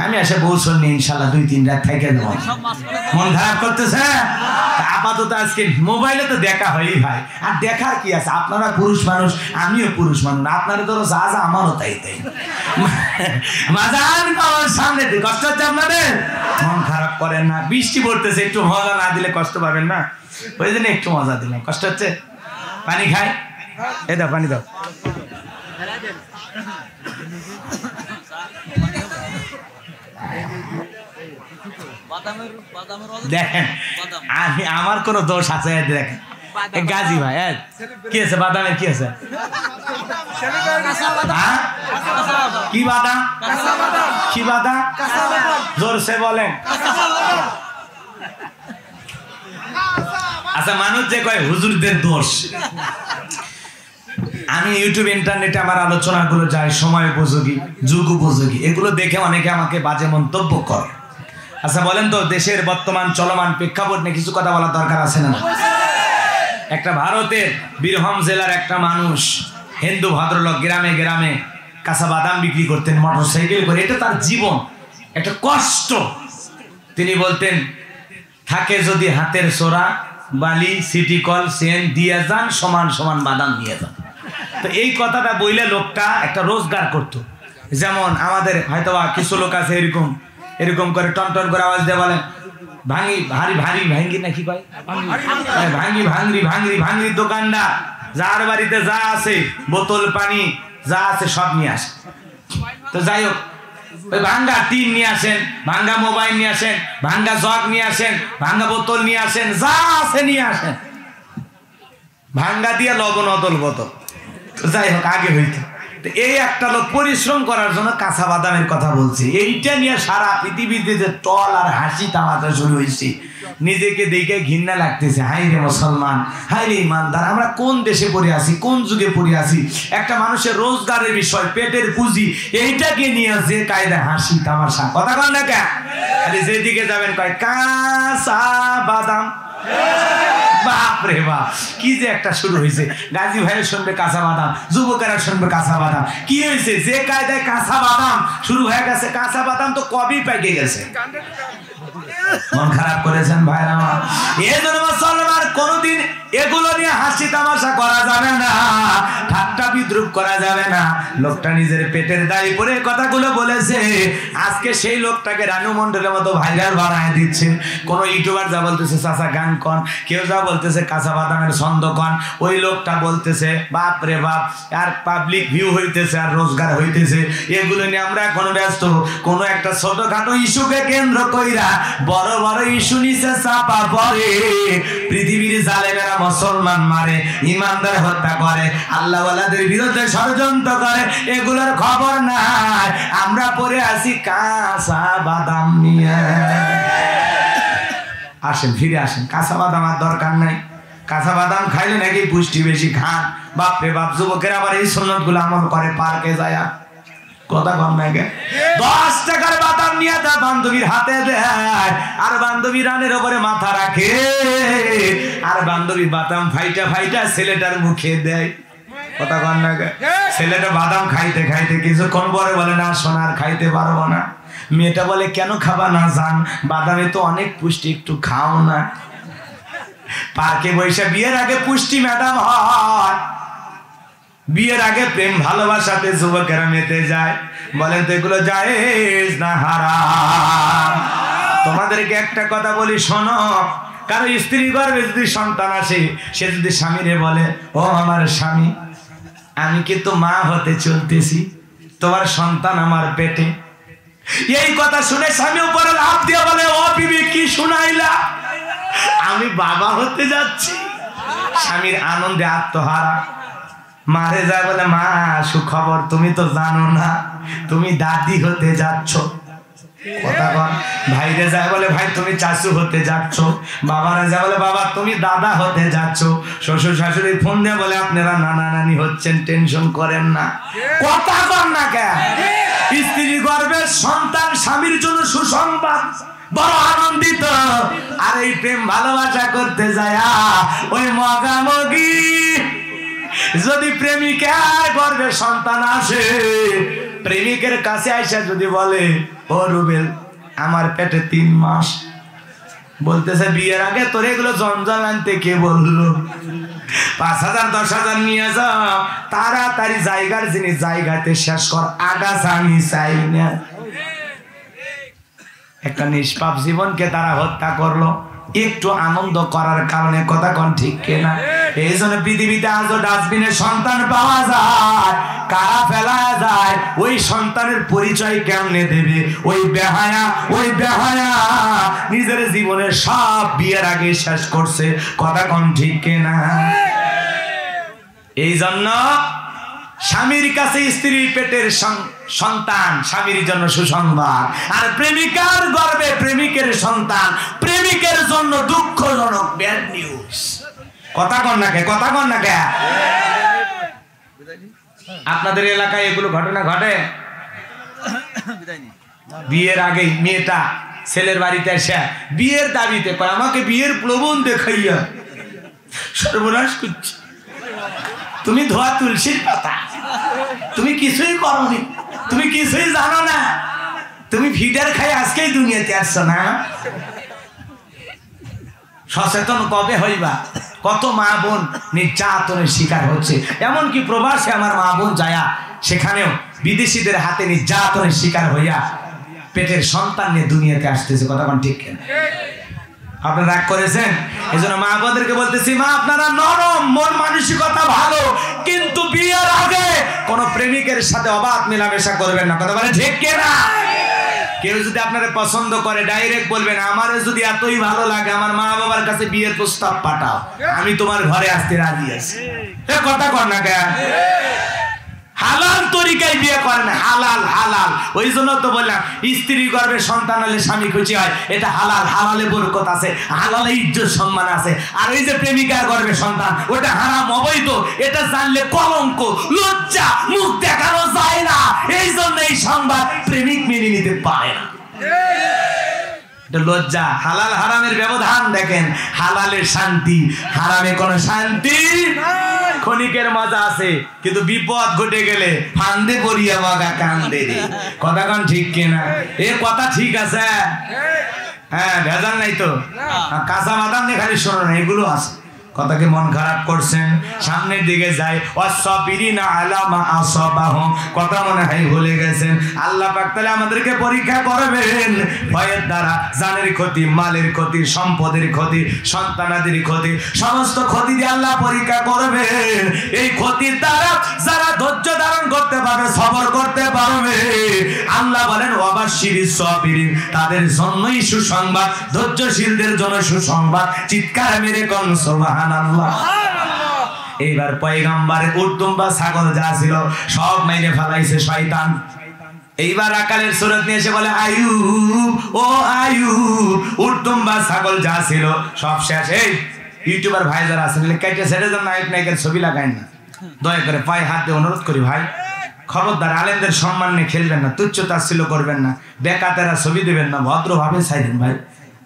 আমি এসে বলছেন নি ইনশাল্লাহ 2-3 রাত থেকে দেবো। মন খারাপ করতেছে? আপাতত আজকে মোবাইলে তো দেখা হয়ই ভাই, আর দেখার কি আছে? আপনারা পুরুষ মানুষ, আমিও পুরুষ মানুষ, আপনারা তো যা যা আমারও তাই তাই। মাজান আমার সামনে দিয়ে কষ্ট হচ্ছে আপনাদের? মন খারাপ করেন না, বৃষ্টি পড়তেছে, একটু মজা না দিলে কষ্ট পাবেন না, ওই জন্য একটু মজা দিলাম। কষ্ট হচ্ছে? পানি খাই, এই দাও পানি দাও। দেখেন আমি আমার কোন দোষ আছে? দেখেন গাজী ভাই কি আছে? বাদামের কি আছে? কি বাদাম? কি বাদাম? জোরসে বলেন। আচ্ছা মানুষ যে কয় হুজুরদের দোষ, আমি ইউটিউব ইন্টারনেটে আমার আলোচনাগুলো যায় সময় উপযোগী, যুগ উপযোগী, এগুলো দেখে অনেকে আমাকে বাজে মন্তব্য করে। আচ্ছা বলেন তো, দেশের বর্তমান চলমান প্রেক্ষাপট নিয়ে কিছু কথা বলার দরকার আছে না? একটা ভারতের বীরভূম জেলার একটা মানুষ, হিন্দু ভদ্রলোক, গ্রামে গ্রামে কাঁচা বাদাম বিক্রি করতেন মোটরসাইকেল করে, এটা তার জীবন, একটা কষ্ট। তিনি বলতেন থাকে যদি হাতের সোরা, বালি, সিটি কল, সেন দিয়ে যান, সমান সমান বাদাম নিয়ে যান। তো এই কথাটা বইলে লোকটা একটা রোজগার করত। যেমন আমাদের হয়তোবা কিছু লোক আছে এরকম এরকম করে টনটন করে আওয়াজ দিয়ে বলেন ভাঙি ভারী ভারী ভাঙ্গি নাকি ভাই, ভাঙ্গি ভাঙরি ভাঙরি ভাঙরি দোকানদার, যার বাড়িতে যা আছে বোতল পানি যা আছে সব নিয়ে আসে। তো যাই হোক, ওই ভাঙ্গা টিন নিয়ে আসেন, ভাঙ্গা মোবাইল নিয়ে আসেন, ভাঙ্গা জগ নিয়ে আসেন, ভাঙ্গা বোতল নিয়ে আসেন, যা আছে নিয়ে আসেন, ভাঙ্গা দিয়ে লবণ অদল বোতল। যাই হোক আগে হইতো। এই একটা লোক পরিশ্রম করার জন্য কাঁচা বাদামের কথা বলছে, এইটা নিয়ে সারা পৃথিবীতে যে টল আর হাসি তামাশা শুরু হয়েছে, নিজেকে দেখে ঘৃণা লাগতেছে। হাই রে মুসলমান, হাই রে ইমানদার, আমরা কোন দেশে পড়ে আছি, কোন যুগে পড়ে আছি? একটা মানুষের রোজগারের বিষয়, পেটের পুঁজি, এইটাকে নিয়ে যে কায়দায় হাসি তামাশা, কথা কন না কেন? খালি যেদিকে যাবেন কয় কাঁচা বাদাম। বাপরে বাপ, কি যে একটা শুরু হয়েছে। গাজী ভাইয়ের শুনবে কাঁচা বাদাম, যুবকেরা শুনবে কাঁচা বাদাম। কি হয়েছে? যে কায়দায় কাঁচা বাদাম শুরু হয়ে গেছে, কাঁচা বাদাম তো কবেই পেকে গেছে। মন খারাপ করেছেন ভাইরা আমার। এই জন্য মুসলমান কোনদিন এগুলো নিয়ে হাসি তামাশা করা যাবে না, ঠাট্টা বিদ্রুপ করা যাবে না। লোকটা নিজের পেটের দাড়ি পরে কথাগুলো বলেছে, আজকে সেই লোকটাকে রানু মন্ডলের মতো ভাইরাল বানায় দিচ্ছে। কোন ইউটিউবার যা বলতেছে চাচা গান কন, কেউ যা বলতেছে কাঁচা বাদামের ছন্দ কন, ওই লোকটা বলতেছে বাপ রে বাপ, আর পাবলিক ভিউ হইতেছে আর রোজগার হইতেছে। এগুলো নিয়ে আমরা এখন ব্যস্ত। কোনো একটা ছোটখাটো ইস্যুকে কেন্দ্র কইরা বড় বড় ইস্যু নিচে চাপা পড়ে। পৃথিবীর জালেমেরা মুসলমান মারে, ইমানদার হত্যা করে, আল্লাহওয়ালাদের বিরুদ্ধে ষড়যন্ত্র করে, এগুলোর খবর নাই। আমরা পড়ে আছি কাঁচা বাদাম নিয়ে। আসেন ফিরে আসেন, কাঁচা বাদাম আর দরকার নাই। কাঁচা বাদাম খাইলে নাকি পুষ্টি বেশি, খান। বাপরে বাপ, যুবকের আবার এই সুন্নত গুলো আমল করে পার্কে যায়, কথা কম না গে। 10 টাকার বাদাম নিয়ে তা বান্ধবীর হাতে দেয়, আর বান্ধবী রানের উপরে মাথা রাখে, আর বান্ধবী বাদাম ফাইটা ফাইটা ছেলেটার মুখে দেয়, কথা কম না গে। ছেলেটা বাদাম খাইতে খাইতে কিছুক্ষণ পরে বলে না সোনার খাইতে পারবো না। মেয়েটা বলে কেন খাবা না? জান বাদামে তো অনেক পুষ্টি, একটু খাও না। পার্কে বৈশা বিয়ের আগে পুষ্টি ম্যাডাম হয়, বিয়ের আগে প্রেম ভালোবাসাতে যুবকেরা মেতে যায়। বলেন তো এগুলো জায়েজ না হারাম? তোমাদেরকে একটা কথা বলি শোনো, কারো স্ত্রী গর্ভে যদি সন্তান আসে, সে যদি স্বামীরে বলে ও আমার স্বামী, আমি কিন্তু মা হতে চলতেছি, তোমার সন্তান আমার পেটে, এই কথা শুনে স্বামী উপরে লাফ দিয়ে বলে ও বিবি কি শুনাইলা, আমি বাবা হতে যাচ্ছি। স্বামীর আনন্দে আত্মহারা, মারে যায় বলে মা সুখবর, তুমি তো জানো না তুমি দাদি হতে যাচ্ছ, কথা কন। ভাইরে যায় বলে ভাই তুমি চাচু হতে যাচ্ছ, বাবারা যায় বলে বাবা তুমি দাদা হতে যাচ্ছ, শ্বশুর শাশুড়ি ফোন দিয়ে বলে আপনারা নানা নানি হচ্ছেন, টেনশন করেন না, কথা কন না কেন? স্ত্রী গর্ভের সন্তান স্বামীর জন্য সুসংবাদ, বড় আনন্দিত। আর এই প্রেম ভালোবাসা করতে যায় ওই মগামগি যদি প্রেমিকার গর্ভে সন্তান আসে, প্রেমিকের কাছে আইসা যদি বলে ও রুবেল আমার পেটে 3 মাস, বলতেছে বিয়ের আগে তোর এগুলো জঞ্জাল আনতে কে বললো? 5,000 10,000 নিয়ে যাও, তাড়াতাড়ি জায়গার জিনিস জায়গাতে শেষ কর, আগাছা আমি চাই না। একটা নিষ্পাপ জীবনকে তারা হত্যা করলো একটু আনন্দ করার কারণে। কথা কোন ঠিক কিনা? এই জন্য পৃথিবীতে আজও ডাস্টবিনে সন্তান পাওয়া যায়, কারা ফেলা যায়, ওই সন্তানের পরিচয় কেমনে দেবে? ওই বেহায়া নিজের জীবনের সব বিয়ের আগে শেষ করছে। কথা কোন ঠিক কিনা? এই জন্য স্বামীর কাছে স্ত্রীর পেটের সন্তান স্বামীর জন্য সুসংবাদ, আর প্রেমিকার গর্ভে প্রেমিকের সন্তান প্রেমিকের জন্য দুঃখজনক ব্যাড নিউজ। কথা কন না কে? কথা কন না কে? আপনাদের এলাকায় এগুলো ঘটনা ঘটে? বিয়ের আগে মেয়েটা ছেলের বাড়িতে এসে বিয়ের দাবিতে কয় আমাকে বিয়ের প্রলোভন দেখাইয়া সর্বনাশ করছে। তুমি ধোয়া তুলসীর পাতা, তুমি কিছুই করনি, তুমি কিছুই জানো না, তুমি ফিডার খাই আজকেই দুনিয়াতে আসছো না। সচেতন কবে হইবা? কত মা বোন নির্যাতনের শিকার হচ্ছে, এমনকি প্রবাসে আমার মা বোন যায়া সেখানেও বিদেশিদের হাতে নির্যাতনের শিকার হইয়া পেটের সন্তান নিয়ে দুনিয়াতে আসতেছে। কথা কোন ঠিক কিনা? আপনারা রাগ করেছেন? এই জন্য মা বোনদেরকে বলতেছি, মা আপনারা নরম, মন মানসিকতা ভালো, কিন্তু বিয়ের আগে কোন প্রেমিকের সাথে অবাধ মেলামেশা করবেন না। কথা বলে ঠিক কিনা? কেউ যদি আপনারা পছন্দ করে ডাইরেক্ট বলবেন আমারে যদি এতই ভালো লাগে আমার মা বাবার কাছে বিয়ের প্রস্তাব পাঠাও, আমি তোমার ঘরে আসতে রাজি আছি। কথা কর না কেন? হালাল তরিকায় বিয়ে করেন, হালাল হালাল। ওই জন্য তো বললাম স্ত্রী গর্ভে সন্তান হলে স্বামী খুশি হয়, এটা হালাল। হালালে বরকত আছে, হালালে ইজ্জত সম্মান আছে। আর ওই যে প্রেমিকার গর্ভে সন্তান, ওটা হারাম, অবৈধ। এটা জানলে কলঙ্ক, লজ্জা, মুখ দেখানো যায় না। এই জন্য এই সংবাদ প্রেমিক মেনে নিতে পারে না। লজ্জা। হালাল হারামের ব্যবধান দেখেন, হালালের শান্তি, হারামে কোনো শান্তি। ক্ষণিকের মজা আছে, কিন্তু বিপদ ঘটে গেলে ফান্দে পড়িয়া বাগা কান্দে রে। কথা কোন ঠিক কিনা? এ কথা ঠিক আছে? হ্যাঁ, ভেজাল নাই তো। কাঁচা বাদাম নিয়ে খালি শোনো না, এগুলো আছে। কথাকে মন খারাপ করছেন, সামনের দিকে যাই। ওয়াসসাবিরিনা আলা মা আসাবাহুম, কথা মনে হয় ভুলে গেছেন। আল্লাহ পাক তাআলা আমাদেরকে পরীক্ষা করবেন ভয়ের দ্বারা। জানের ক্ষতি, মালের ক্ষতি, সম্পদের ক্ষতি, সন্তানাদের ক্ষতি, সমস্ত ক্ষতি দিয়ে আল্লাহ পরীক্ষা করবেন। এই ক্ষতির দ্বারা যারা ধৈর্য ধারণ করতে পারবে, সবর করতে পারবে, আল্লাহ বলেন ওয়াবাশশিরিস সাবিরিন, তাদের জন্যই সুসংবাদ, ধৈর্যশীলদের জন্য সুসংবাদ। চিৎকার মেরে কোন সুবহানাল্লাহ। এইবার পয়গম্বরের উটদুম্বা ছাগল যা ছিল সব মেরে ফেলাইছে শয়তান। এইবার আকালের সুরত নিয়ে এসে বলে আইয়ুব, ও আইয়ুব, উটদুম্বা ছাগল যা ছিল সব শেষ। এই ইউটিউবার ভাই যারা আছেন কেটে ছেড়ে দেন, নায়ক নায়িকার ছবি লাগাইন না, দয়া করে পায়ে হাত দিয়ে অনুরোধ করি ভাই। খবরদার আলেমদের সম্মান নিয়ে খেলবেন না, তুচ্ছ তাচ্ছিল্য করবেন না, বেকাতেরা ছবি দেবেন না, ভদ্রভাবে চাইবেন ভাই।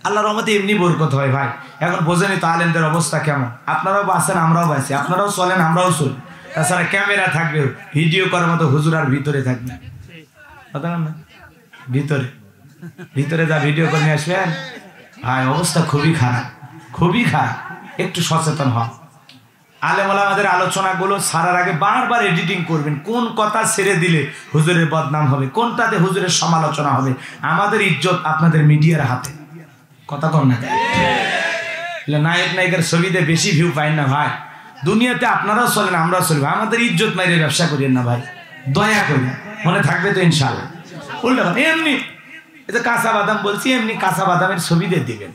আল্লাহর রহমতে এমনি বরকত হয় ভাই। এখন বোঝেনি তো আলেমদের অবস্থা কেমন। আপনারাও বাঁচেন, আমরাও বাঁচি, আপনারাও চলেন, আমরাও চলি। তাছাড়া ক্যামেরা থাকবে, ভিডিও করার মতো হুজুর আর ভিতরে থাকবে না, ভিতরে ভিতরে যা ভিডিও করে নিয়ে আসবেন ভাই, অবস্থা খুবই খারাপ, খুবই খারাপ। একটু সচেতন হন। আলেম ওলামাদের আলোচনাগুলো ছাড়ার আগে বারবার এডিটিং করবেন, কোন কথা ছেড়ে দিলে হুজুরের বদনাম হবে, কোনটাতে হুজুরের সমালোচনা হবে। আমাদের ইজ্জত আপনাদের মিডিয়ার হাতে। কথা কন না, নায়ক নায়িকার ছবিতে বেশি ভিউ পাই না ভাই। দুনিয়াতে আপনারাও চলেন, আমরাও চলবো, আমাদের ইজ্জত মাইরে ব্যবসা করিয়েন না ভাই, দয়া করি। মনে থাকবে তো ইনশাআল্লাহ। উল্টা এমনি এই যে কাঁচা বাদাম বলছি, এমনি কাঁচা বাদামের ছবি দিয়ে দিবেন।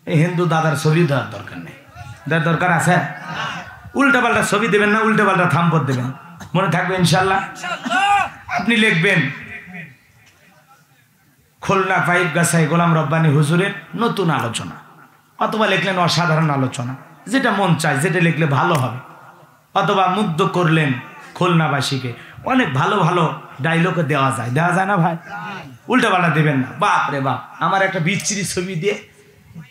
এই হিন্দু দাদার ছবি দেওয়ার দরকার নেই, দেওয়ার দরকার আছে? উল্টা পাল্টা ছবি দেবেন না, উল্টা পাল্টা থাম্পর দেবেন, মনে থাকবে ইনশাআল্লাহ। আপনি লিখবেন খুলনা পাইপ গাছাই গোলাম রব্বানী হুজুরের নতুন আলোচনা, অথবা লিখলেন অসাধারণ আলোচনা, যেটা মন চায়, যেটা লিখলে ভালো হবে। অথবা মুগ্ধ করলেন খুলনাবাসীকে, অনেক ভালো ভালো ডায়লগ দেওয়া যায় না ভাই? উল্টা পাল্টা দেবেন না। বাপ রে বাপ, আমার একটা বিচ্ছিরি ছবি দিয়ে,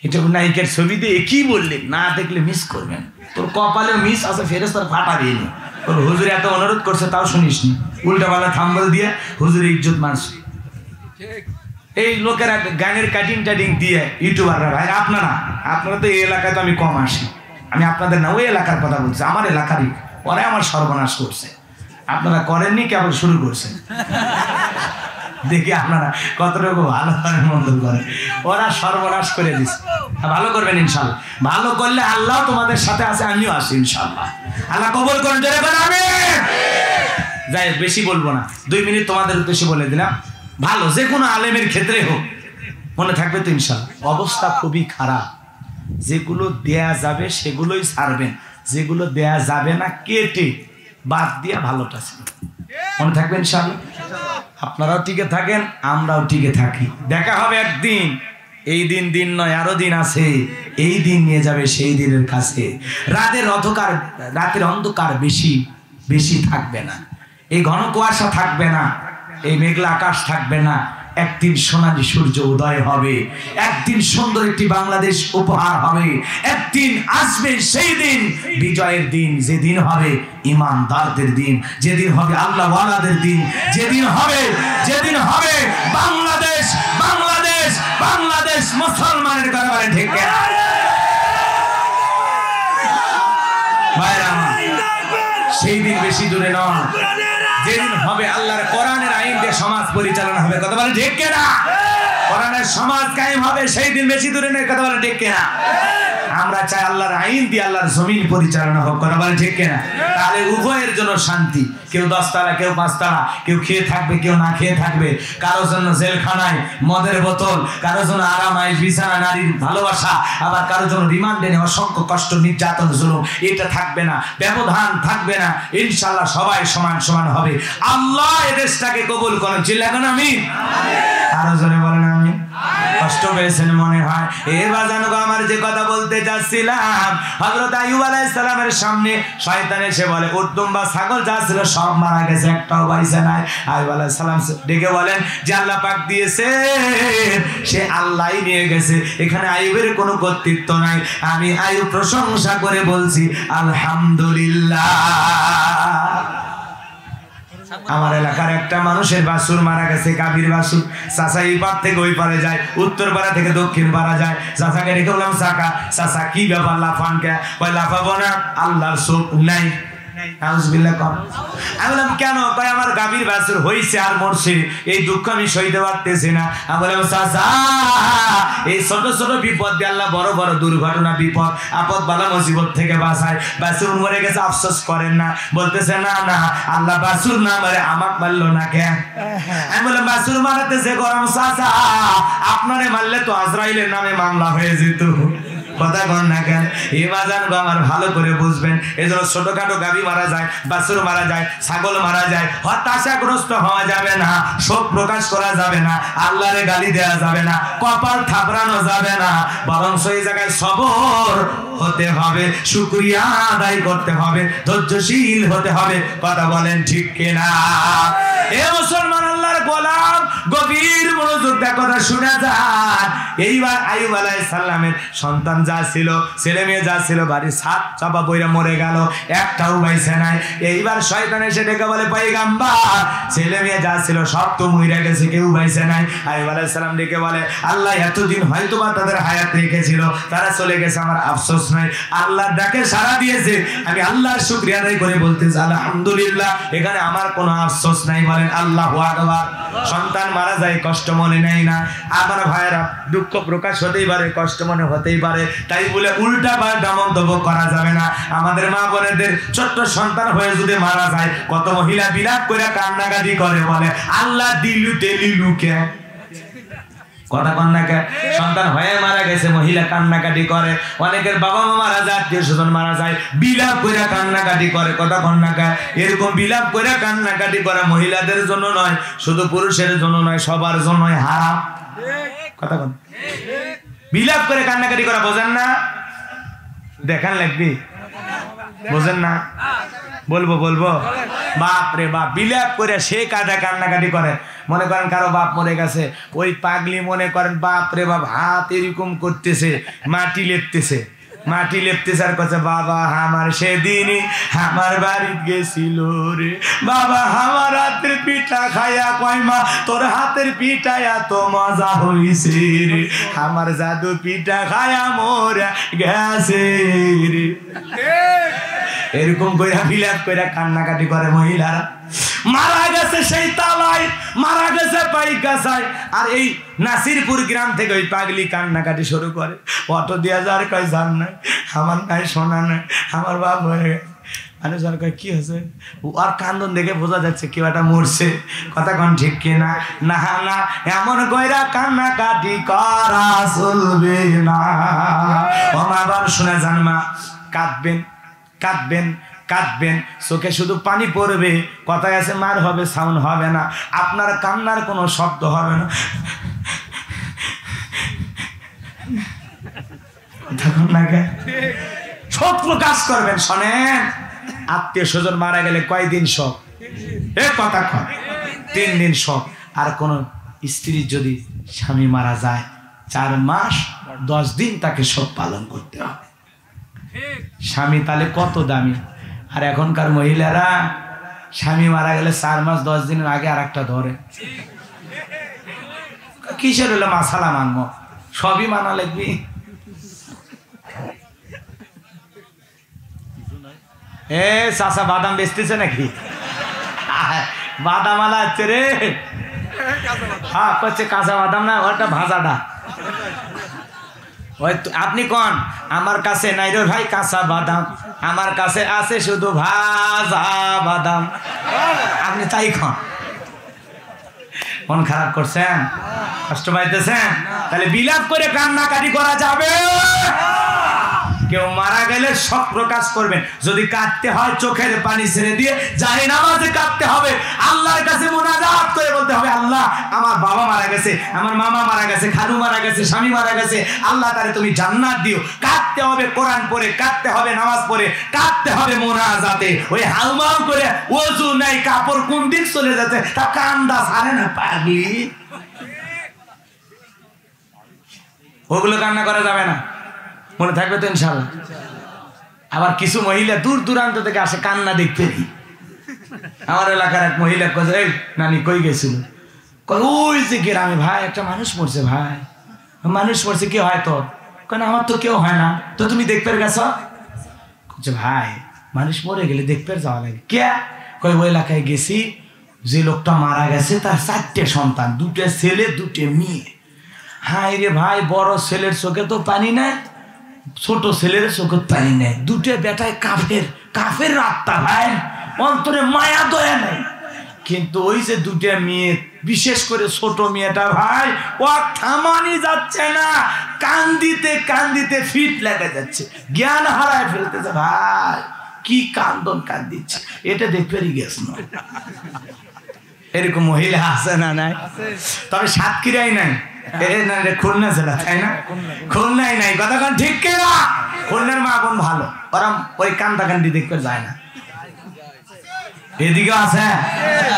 এটা নায়িকার ছবি দিয়ে কি বললেন, না দেখলে মিস করবেন। তোর কপালে মিস আছে, ফেরেশতার ফাটা দিয়ে নি। তোর হুজুর এত অনুরোধ করছে তাও শুনিস নি, উল্টা পাল্টা থাম্বল দিয়ে হুজুরের ইজ্জত মারছে। এই লোকেরা গানের কাটিং টাটিং দিয়ে ইউটিউবাররা, ভাই আপনারা তো এই এলাকায় তো আমি কম আসি, আমি আপনাদের না ওই এলাকার কথা বলছি, আমার এলাকারই। ওরা আমার সর্বনাশ করছে, আপনারা করেননি, কেবল শুরু করছেন। দেখি আপনারা কতটুকু ভালো করেন মন্দ করেন। ওরা সর্বনাশ করে দিচ্ছে। ভালো করবেন ইনশাল্লাহ। ভালো করলে আল্লাহ তোমাদের সাথে আছে, আমিও আছি ইনশাল্লাহ। আল্লাহ কবুল করেন। যাই বেশি বলবো না, 2 মিনিট তোমাদের উদ্দেশ্যে বলে দিলাম। ভালো যে কোনো আলেমের ক্ষেত্রে হোক, মনে থাকবে তো ইনশাল্লাহ অবস্থা খুবই খারাপ। যেগুলো দেয়া যাবে সেগুলোই ছাড়বেন, যেগুলো দেয়া যাবে না কেটে বাদ দিয়া ভালোটা ছিল। মনে থাকবেন ইনশাল্লাহ। আপনারাও টিকে থাকেন, আমরাও টিকে থাকি। দেখা হবে একদিন। এই দিন নয়, আরো দিন আছে। এই দিন নিয়ে যাবে সেই দিনের কাছে। রাতের অন্ধকার বেশি থাকবে না, এই ঘন কুয়াশা থাকবে না, এই মেঘলা আকাশ থাকবে না। একদিন সোনালী সূর্য উদয় হবে, একদিন সুন্দর একটি বাংলাদেশ উপহার হবে। একদিন আসবে সেই দিন, বিজয়ের দিন, যেদিন হবে ইমানদারদের দিন, যেদিন হবে আল্লাহ ওয়ালাদের দিন, যেদিন হবে বাংলাদেশ মুসলমানের কারণে। ঠিক সেই দিন বেশি দূরে নয়, যেদিন হবে আল্লাহর কোরআনের আইন দিয়ে সমাজ পরিচালনা হবে। কথা বলে ঠিক কিনা? কোরআনের সমাজ কায়েম হবে, সেই দিন বেশি দূরে নেই। কথা বলে ঠিক কিনা? আমরা চাই আল্লাহর আইন দিয়ে আল্লাহর জমিন পরিচালনা হোক। কথা বলে ঠিক কিনা? তাহলে উভয়ের জন্য শান্তি। কেউ 10 তলা, কেউ 5 তলা, কেউ খেয়ে থাকবে, কেউ না খেয়ে থাকবে। কারো জন্য জেলখানায় মদের বোতল, কারো জন্য আরামাইশ বিছানা, নারীর ভালোবাসা, আবার কারো জন্য রিমান্ডে নেওয়া অসংখ্য কষ্ট, নির্যাতন, জুলুম। এটা থাকবে না, ব্যবধান থাকবে না। ইনশাআল্লাহ সবাই সমান হবে। আল্লাহ এই দেশটাকে কবুল করেন। চিল্লাবেন আমিন। আরো জোরে বলেন আমিন। কষ্ট পেয়েছেন মনে হয়। এবার জানো আমার যে কথা বলতে যাচ্ছিলাম, হযরত আইয়ুব আলাইহিস সালামের সামনে শয়তান এসে বলে, উটদুম বা ছাগল যা ছিল সব মারা গেছে, একটাও বাইসে নাই। আইয়ুব আলাইহিস সালাম ডেকে বলেন যে আল্লাহ পাক দিয়েছে, সে আল্লাহই নিয়ে গেছে, এখানে আইয়ুবের কোনো কর্তৃত্ব নাই। আমি আইয়ুব প্রশংসা করে বলছি আলহামদুলিল্লাহ। আমার এলাকার একটা মানুষের বাছুর মারা গেছে, গাভীর বাছুর। চাচা এই পার থেকে ওই পারে যায়, উত্তর পাড়া থেকে দক্ষিণ পাড়া যায়। চাচাকে রেখে বললাম, চাচা কি ব্যাপার, লাফান কে? কয় লাফাবো না, আল্লাহর চোখ নাই। আমি বললাম কেন? কয় আমার গাভীর বাছুর হইছে আর মরছে, এই দুঃখ আমি সইতে পারতেছি না। আমি বললাম চাচা, এই ছোট ছোট বিপদ দিয়ে আল্লাহ বড় বড় দুর্ঘটনা, বিপদ আপদ বালা মুসিবত থেকে বাঁচায়। বাছুর মরে গেছে আফসোস করেন না? বলতেছে না আল্লাহ বাছুর না মারে আমাক মারলো না কেন? আমি বললাম বাছুর মারাতেছে গরম চাচা, আপনারে মারলে তো আজরাইলের নামে মামলা হয়ে যেত। কথা কন না কেন? এই বাজান আমার ভালো করে বুঝবেন। এই জন্য ছোটখাটো গাভী মারা যায়, বাছুর মারা যায়, ছাগল মারা যায়, হতাশাগ্রস্ত হওয়া যাবে না, শোক প্রকাশ করা যাবে না, আল্লাহরে গালি দেওয়া যাবে না, কপাল থাপড়ানো যাবে না, বরং সেই জায়গায় সবর হতে হবে, শুকরিয়া আদায় করতে হবে, ধৈর্যশীল হতে হবে। কথা বলেন ঠিক কিনা? এ মুসলমান আল্লাহর গোলাম, গভীর মনোযোগ দিয়ে কথা শুনে যান। এইবার আইয়ুব আলাইহিস সালামের সন্তান যা ছিল, ছেলে মেয়ে যা ছিল, বাড়ির ছাদ চাপা পইরা মরে গেল, একটাও বাইছে নাই। এইবার শয়তান এসে ডেকে বলে, পয়গম্বর, ছেলে মেয়ে যা ছিল সব তো মরে গেছে, কেউ বাইছে নাই। আইয়ুব আলাইহিস সালাম ডেকে বলে, আল্লাহ এতদিন হয়তো বা তাদের হায়াত রেখেছিল, তারা চলে গেছে, আমার আফসোস নাই। আল্লাহর ডাকে সাড়া দিয়েছে, আমি আল্লাহর শুকরিয়া আদায় করে বলতেছি আলহামদুলিল্লাহ, এখানে আমার কোনো আফসোস নাই। বলেন আল্লাহু আকবার। সন্তান মারা যায়, কষ্ট মনে নেই না? আমার ভাইয়েরা, দুঃখ প্রকাশ হতেই পারে, কষ্ট মনে হতেই পারে, তাই বলে উল্টা পাল্টা মন্তব্য করা যাবে না। আমাদের মা বোনেদের ছোট্ট সন্তান হয়ে যদি মারা যায়, কত মহিলা বিলাপ করে কান্নাকাটি করে, বলে আল্লাহ দিলু টেলিলু কে? কথা কন্যাকে সন্তান হয়ে মারা গেছে, মহিলা কান্নাকাটি করে। অনেকের বাবা মা মারা যায়, আত্মীয় স্বজন মারা যায়, বিলাপ করে কান্নাকাটি করে। কথা কন্যাকে এরকম বিলাপ করে কান্নাকাটি করা মহিলাদের জন্য নয়, শুধু পুরুষের জন্য নয়, সবার জন্যই হারাম। কথা কন, বিলাপ করে কান্নাকাটি করা বোঝেন না? দেখান লাগবে বুঝেন না? বলবো বাপ রে বাপ বিলাপ করে সে কাঁদা কান্নাকাটি করে। মনে করেন কারো বাপ মরে গেছে, ওই পাগলি মনে করেন বাপ রে বাপ হাত এরকম করতেছে, মাটি লেপতেছে আর কাছে, বাবা আমার সেদিনই আমার বাড়ি গেছিল রে, বাবা আমার হাতের পিঠা খাইয়া কয় মা তোর হাতের পিঠা এত মজা হইছে রে, আমার জাদু পিঠা খায়া মোরা গেছে রে। এরকম কইরা বিলাপ কইরা কান্নাকাটি করে মহিলারা। মারা গেছে সেই তালায়, মারা গেছে পাইকাছায়। আর এই নাসিরপুর গ্রাম থেকে ওই পাগলি কান্নাকাটি শুরু করে। অটো দিয়া যার কয় জান নাই, আমার নাই সোনা নাই, আমার বাপ হয়ে গেছে। মানুষ আর কয় কি হয়েছে, আর কান্দন দেখে বোঝা যাচ্ছে কেউ একটা মরছে। কথা কোন ঠিক কিনা? না না, এমন কইরা কান্নাকাটি করা চলবে না। আবার শুনে যান মা, কাঁদবেন, চোখে শুধু পানি পড়বে, কথায় আছে মার হবে, সাউন্ড হবে না, আপনার কান্নার কোনো শব্দ হবে না। সব প্রকাশ করবেন। শোনেন, আত্মীয় স্বজন মারা গেলে কয়দিন শোক? কথা কয় 3 দিন শোক। আর কোন স্ত্রী যদি স্বামী মারা যায় 4 মাস 10 দিন তাকে শোক পালন করতে হবে। স্বামী তাহলে কত দামি। আর এখনকার মহিলারা স্বামী মারা গেলে 4 মাস 10 দিনের আগে আর একটা ধরে। কিসের হলো মাসালা মানবো, সবই মানা লাগবি। চাষা বাদাম বেচতেছে নাকি? বাদাম আলা হচ্ছে রে। হ্যাঁ করছে কাঁচা বাদাম না, ওটা ভাজাটা। আপনি কোন? আমার কাছে নাই রে ভাই কাঁচা বাদাম, আমার কাছে আছে শুধু ভাজা বাদাম। আপনি তাই খান। মন খারাপ করছেন, কষ্ট পাইতেছেন, তাহলে বিলাপ করে কান্নাকাটি করা যাবে। কেউ মারা গেলে সব প্রকাশ করবেন। যদি কাঁদতে হয় চোখের পানি ছেড়ে দিয়ে জায়নামাজে কাঁদতে হবে। আল্লাহর কাছে মুনাজাত করে বলতে হবে, আল্লাহ আমার বাবা মারা গেছে, আমার মামা মারা গেছে, খালু মারা গেছে, স্বামী মারা গেছে, আল্লাহ তারে তুমি জান্নাত দিও। কাঁদতে হবে কোরআন পড়ে, কাঁদতে হবে নামাজ পড়ে, কাঁদতে হবে মুনাজাতে। ওই হাউমাউ করে ওযু নাই, কাপড় কোন দিক চলে যাচ্ছে তা কান্দা ছাড়ে না পাগলি। ওগুলো কান্না করা যাবে না, মনে থাকবে তো ইনশাআল্লাহ। আবার কিছু মহিলা দূর দূরান্ত থেকে আসে কান্না দেখতে। আমার এলাকার এক মহিলা কয়ে, এই নানি কই গেছিল? ওই যে গ্রামে ভাই একটা মানুষ মরছে। ভাই মানুষ মরছে, কি হয় তোর? কেন আমার তো কেউ হয় না। তো তুমি দেখতে গেছ? ভাই মানুষ মরে গেলে দেখতে যাওয়া লাগে। কে? কই ওই এলাকায় গেছি, যে লোকটা মারা গেছে তার 4টে সন্তান, 2টে ছেলে 2টে মেয়ে। হাই রে ভাই, বড় ছেলের চোখে তো পানি নাই, ছোট ছেলের চোখে পানি নেই। 2টে বেটায় কাফের আত্মা ভাই, অন্তরে মায়া দয়া নেই। কিন্তু ওই যে 2টে মেয়ে, বিশেষ করে ছোট মেয়েটা ভাই, ও থামানি যাচ্ছে না, কান্দিতে ফিট লেগে যাচ্ছে, জ্ঞান হারায় ফেলতেছে। ভাই কি কান্দিচ্ছে, এটা দেখতে গেছ না? এরকম মহিলা আছে না? নাই। তবে সাতক্ষীরাই নাই, খুলনা জেলা, তাই না? খুলনাই নাই। কথা কোন ঠিক কিনা? খুলনার মা বোন ভালো, ওরা ওই কান্দাকান্দি দেখতে যায় না। এদিকে আছে,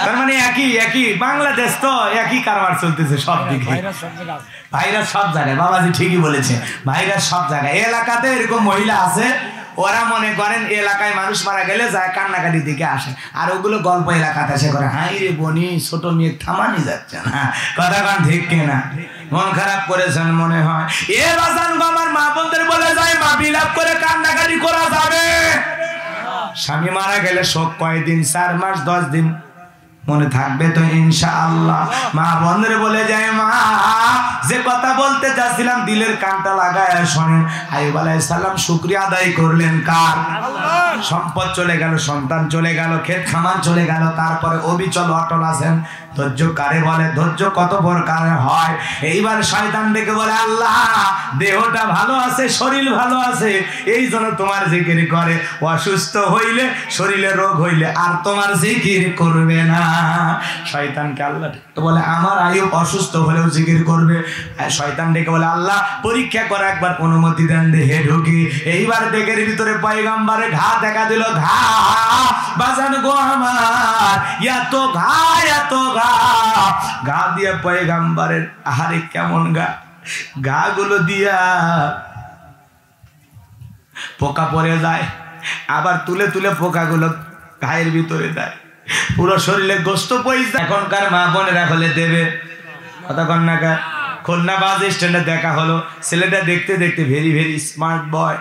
তার মানে একই বাংলাদেশ তো একই কারবার চলতেছে সব দিকে। ভাইরাস সব জায়গায়, বাবাজি ঠিকই বলেছে, ভাইরাস সব জায়গায়। এলাকাতে এরকম মহিলা আছে, ওরা মনে করেন এলাকায় মানুষ মারা গেলে যায় কান্নাকাটি দিকে আসে। আর ওগুলো গল্প এলাকাতে এসে করে, হাই রে বনি ছোট মেয়ে থামানি যাচ্ছে না। কথা কোন ঠিক কিনা? মন খারাপ করেছেন মনে হয়। এ বাজান গো, আমার মা বোনদের বলে যায়, মা বিলাপ করে কান্নাকাটি করা যাবে। স্বামী মারা গেলে শোক কয়দিন? 4 মাস 10 দিন। মনে থাকবে তো ইনশাআল্লাহ। মা বোনদের বলে যায়, মা যে কথা বলতে চাচ্ছিলাম দিলের কানটা লাগায় শোনেন। আইয়ুব আলাইহিস সালাম শুকরিয়া আদায় করলেন কার? সম্পদ চলে গেল, সন্তান চলে গেল, ক্ষেত খামার চলে গেল, তারপরে অবিচল অটল আছেন। ধৈর্য কারে বলে? ধৈর্য কত প্রকার হয়। এইবার শয়তান ডেকে বলে, আল্লাহ দেহটা ভালো আছে, শরীর ভালো আছে, এই জন্য তোমার জিকির করে। অসুস্থ হইলে, শরীরে রোগ হইলে আর তোমার জিকির করবে না। শয়তানকে আল্লাহ তো বলে আমার আয়ুব অসুস্থ হলেও জিকির করবে। শয়তান ডেকে বলে আল্লাহ পরীক্ষা করে একবার অনুমতি দেন দেহে ঢুকি। এইবার ডেকের ভিতরে পয়গম্বরের ঘা দেখা দিল। ঘা বাজান গো আমার এত ঘা এত ঘা। ঘা দিয়ে পয়গম্বরের আহারে কেমন ঘা, ঘা গুলো দিয়া পোকা পড়ে যায়, আবার তুলে তুলে পোকাগুলো গায়ের ভিতরে দেয়, পুরো শরীরে গোস্ত পয়সা। এখনকার মা বোনেরা হলে দেবে কথা কন্যাকা। খুলনা বাস স্ট্যান্ডে দেখা হলো, ছেলেটা দেখতে দেখতে ভেরি ভেরি স্মার্ট বয়,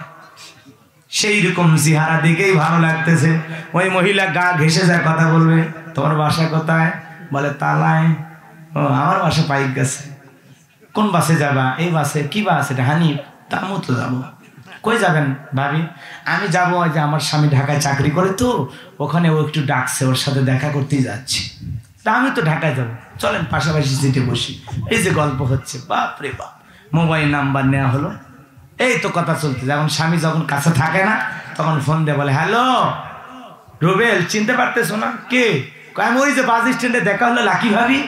সেই রকম চেহারা দেখেই ভালো লাগতেছে। ওই মহিলা গা ঘেসে যায়, কথা বলবে তোমার বাসা কোথায়? বলে তালায়। ও আমার বাসা পাইক গেছে। কোন বাসে যাবা? এই বাসে। কি বাস এটা? হানিফ। তা মতো যাবো। কই যাবেন ভাবি? আমি যাবো, ওই যে আমার স্বামী ঢাকায় চাকরি করে তো ওখানে ও একটু ডাকছে, ওর সাথে দেখা করতেই যাচ্ছি। তা আমি তো ঢাকায় যাবো, চলেন পাশাপাশি সিটে বসি। এই যে গল্প হচ্ছে, বাপ রে বাপ। মোবাইল নাম্বার নেওয়া হলো, এই তো কথা চলতে। যেমন স্বামী যখন কাছে থাকে না তখন ফোন দিয়ে বলে হ্যালো রুবেল, চিনতে পারতেছো না? কে? আমি ওই যে বাস স্ট্যান্ডে দেখা হলো লাকি ভাবি।